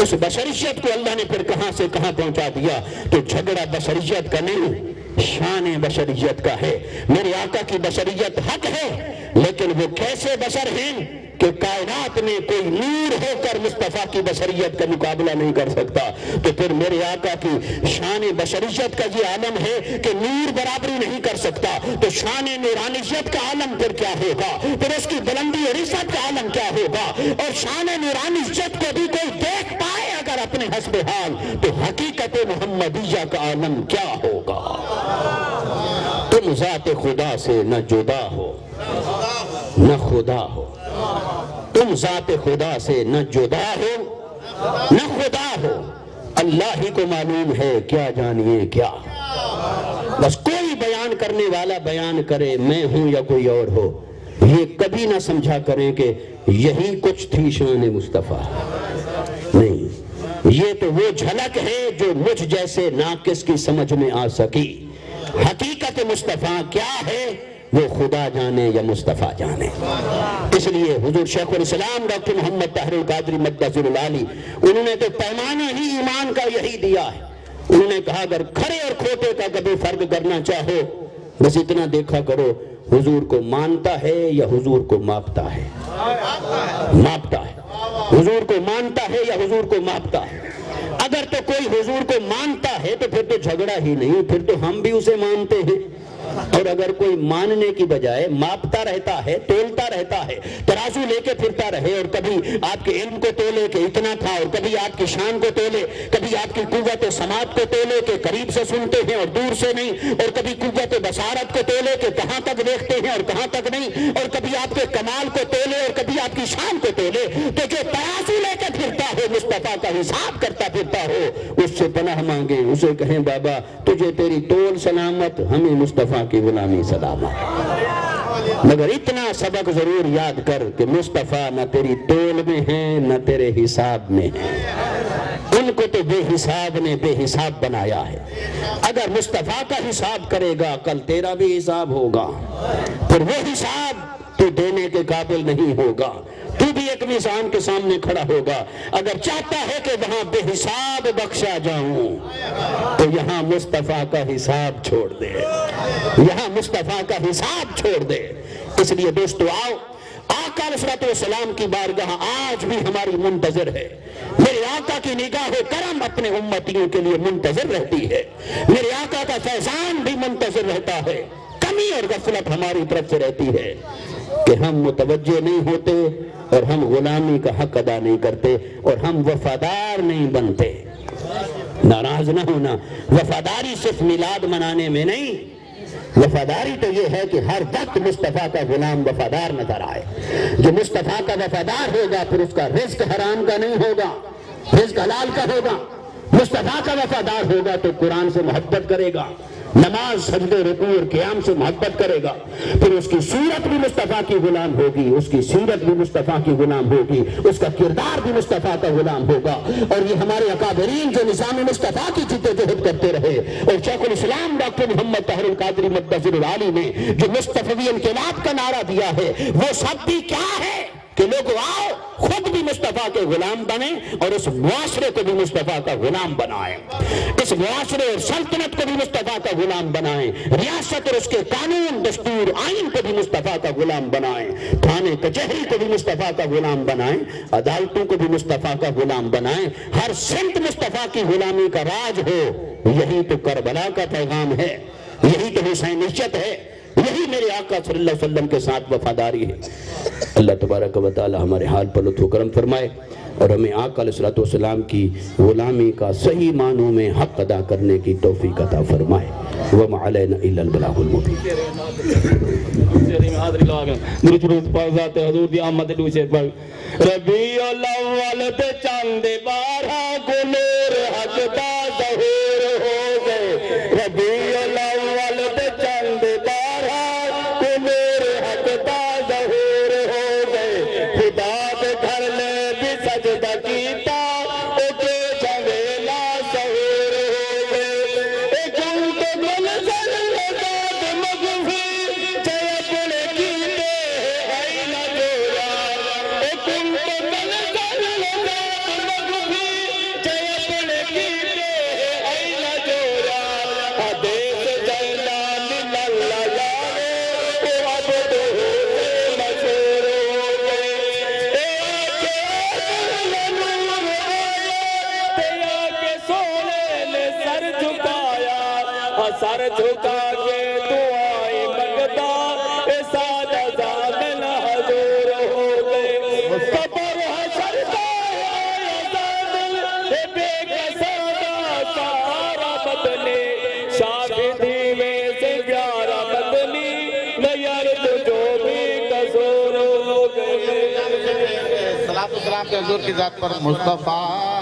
اس بشریت کو اللہ نے پھر کہاں سے کہاں پہنچا دیا۔ تو جھگڑا بشریت کا نہیں، شان بشریت کا ہے۔ میرے آقا کی بشریت حق ہے، لیکن وہ کیسے بشر ہیں کہ کائنات میں کوئی نور ہو کر مصطفیٰ کی بشریت کا مقابلہ نہیں کر سکتا۔ تو پھر میرے آقا کی شان بشریت کا یہ عالم ہے کہ نور برابری نہیں کر سکتا، تو شان نورانیت کا عالم پھر کیا ہوگا، پھر اس کی بلندی اور عزت کا عالم کیا ہوگا۔ اور شان نورانیت کو بھی کوئی دیکھ پائے اگر اپنے حسب حال، تو حقیقت محمدیہ کا عالم کیا ہوگا۔ تم ذات خدا سے نہ جدا ہو نہ خدا ہو، تم ذات خدا سے نہ جدا ہو نہ خدا ہو، اللہ ہی کو معلوم ہے کیا جانیے کیا۔ بس کوئی بیان کرنے والا بیان کرے میں ہوں یا کوئی اور ہو، یہ کبھی نہ سمجھا کریں کہ یہی کچھ تھی شان مصطفیٰ، نہیں، یہ تو وہ جھلک ہے جو مجھ جیسے ناقص کی سمجھ میں آ سکی۔ حقیقت مصطفیٰ کیا ہے وہ خدا جانے یا مصطفیٰ جانے۔ اس لیے حضور شیخ الاسلام ڈاکٹر محمد طاہر القادری مقدس العالی، انہوں نے تو پیمانہ ہی ایمان کا یہی دیا ہے۔ انہوں نے کہا اگر کھڑے اور کھوٹے کا کبھی فرق کرنا چاہو، بس اتنا دیکھا کرو حضور کو مانتا ہے یا حضور کو ماپتا ہے۔ ماپتا ہے، حضور کو مانتا ہے یا حضور کو ماپتا ہے۔ اگر تو کوئی حضور کو مانتا ہے تو پھر تو جھگڑا ہی نہیں، پھر تو ہم بھی اسے مانتے ہیں۔ اور اگر کوئی ماننے کی بجائے ماپتا رہتا ہے، تولتا رہتا ہے، ترازو لے کے پھرتا رہے، اور کبھی آپ کے علم کو تولے کہ اتنا تھا، اور کبھی آپ کی شان کو تولے، کبھی آپ کی قوت سماعت کو تولے کہ قریب سے سنتے ہیں اور دور سے نہیں، اور کبھی قوت بصارت کو تولے کہ کہاں تک دیکھتے ہیں اور کہاں تک نہیں، اور کبھی آپ کے کمال کو تولے اور کبھی آپ کی شان کو تولے، تو جو ترازو لے کے پھرتا ہو، مصطفیٰ کا حساب کرتا پھرتا ہو، اس سے پناہ مانگیں، اسے کہیں بابا تجھے تیری تول سلامت، ہمیں مصطفیٰ کی غلامی سلامت۔ مگر اتنا سبق ضرور یاد کر کہ مصطفیٰ نہ تیری تول میں ہیں نہ تیرے حساب میں ہیں، ان کو تو بے حساب نے بے حساب بنایا ہے۔ اگر مصطفیٰ کا حساب کرے گا کل تیرا بھی حساب ہوگا، پھر وہ حساب تو دینے کے قابل نہیں ہوگا، تو بھی ایک میزان کے سامنے کھڑا ہوگا۔ اگر چاہتا ہے کہ وہاں بے حساب بخشا جاؤں تو یہاں مصطفیٰ کا حساب چھوڑ دے، یہاں مصطفیٰ کا حساب چھوڑ دے۔ اس لیے دوستو آؤ، آقا علیہ الصلوۃ والسلام کی بارگاہ آج بھی ہماری منتظر ہے۔ میرے آقا کی نگاہ کرم اپنے امتیوں کے لیے منتظر رہتی ہے، میرے آقا کا فیضان بھی منتظر رہتا ہے۔ کمی اور غفلت ہماری طرف سے رہتی ہے کہ ہم متوجہ نہیں ہوتے اور ہم غلامی کا حق ادا نہیں کرتے اور ہم وفادار نہیں بنتے۔ ناراض نہ ہونا، وفاداری صرف میلاد منانے میں نہیں، وفاداری تو یہ ہے کہ ہر وقت مصطفیٰ کا غلام وفادار نظر آئے۔ جو مصطفیٰ کا وفادار ہوگا پھر اس کا رزق حرام کا نہیں ہوگا، رزق حلال کا ہوگا۔ مصطفیٰ کا وفادار ہوگا تو قرآن سے محبت کرے گا، نماز سجدے رکوع اور قیام سے محبت کرے گا، پھر اس کی صورت بھی مصطفیٰ کی غلام ہوگی، اس کی سیرت بھی مصطفیٰ کی غلام ہوگی، اس کا کردار بھی مصطفیٰ کا غلام ہوگا۔ اور یہ ہمارے اکابرین جو نظام مصطفیٰ کی جدوجہد کرتے رہے، اور شیخ الاسلام ڈاکٹر محمد طاہر القادری مقدس العالی نے جو مصطفی انقلاب کا نعرہ دیا ہے، وہ سب بھی کیا ہے کہ لوگوں آؤ خود بھی مصطفیٰ کے غلام بنیں اور اس معاشرے کو بھی مصطفیٰ کا غلام بنائیں، اس معاشرے اور سلطنت کو بھی مصطفیٰ کا غلام بنائیں، ریاست اور اس کے قانون دستور آئین کو بھی مصطفیٰ کا غلام بنائیں، تھانے کچہری کو بھی مصطفیٰ کا غلام بنائیں، عدالتوں کو بھی مصطفیٰ کا غلام بنائیں، ہر سمت مصطفیٰ کی غلامی کا راج ہو۔ یہی تو کربلا کا پیغام ہے، یہی تو حسینیت ہے، یہی میرے آقا صلی اللہ علیہ وسلم کے ساتھ وفاداری ہے۔ اللہ تبارک و تعالی ہمارے حال پر لطف و کرم فرمائے اور ہمیں آقا علیہ السلام کی غلامی کا صحیح معنوں میں حق ادا کرنے کی توفیق عطا فرمائے۔ وما علینا الا البلاغ المبین۔ ربیع الاول تے چاند بارہ کو نور حق دا ظہور ہو گئے، ربیع الاول تے چاند بارہ کو نور حق دا ظہور ہو گئے، خدا دے گھر لے بھی سجدہ کیتا او کے جویلا ظہور ہو گئے، اے جنگ منظر لگاد مغفی جے اپنے کیتے اے نہ جوڑا، اے جنگ منظر لگاد مغفی جے اپنے کیتے اے نہ جوڑا، حدیث جیلان للہ یارے او عبد سے مشہور ہو گئے، اے آکے نور آیا تے آکے سونے نے سر جھکایا، سر جھکا کے دعائیں منگتا اے سادہ زامن حضور ہو گئے، قبر حشر کا آیا زامن اے بے قصادہ سارا مدنی، شاہدی میں سے پیارا مدنی نیرد جو بھی قصور ہو گئے۔ صلاۃ و سلام کے حضور کی ذات پر مصطفیٰ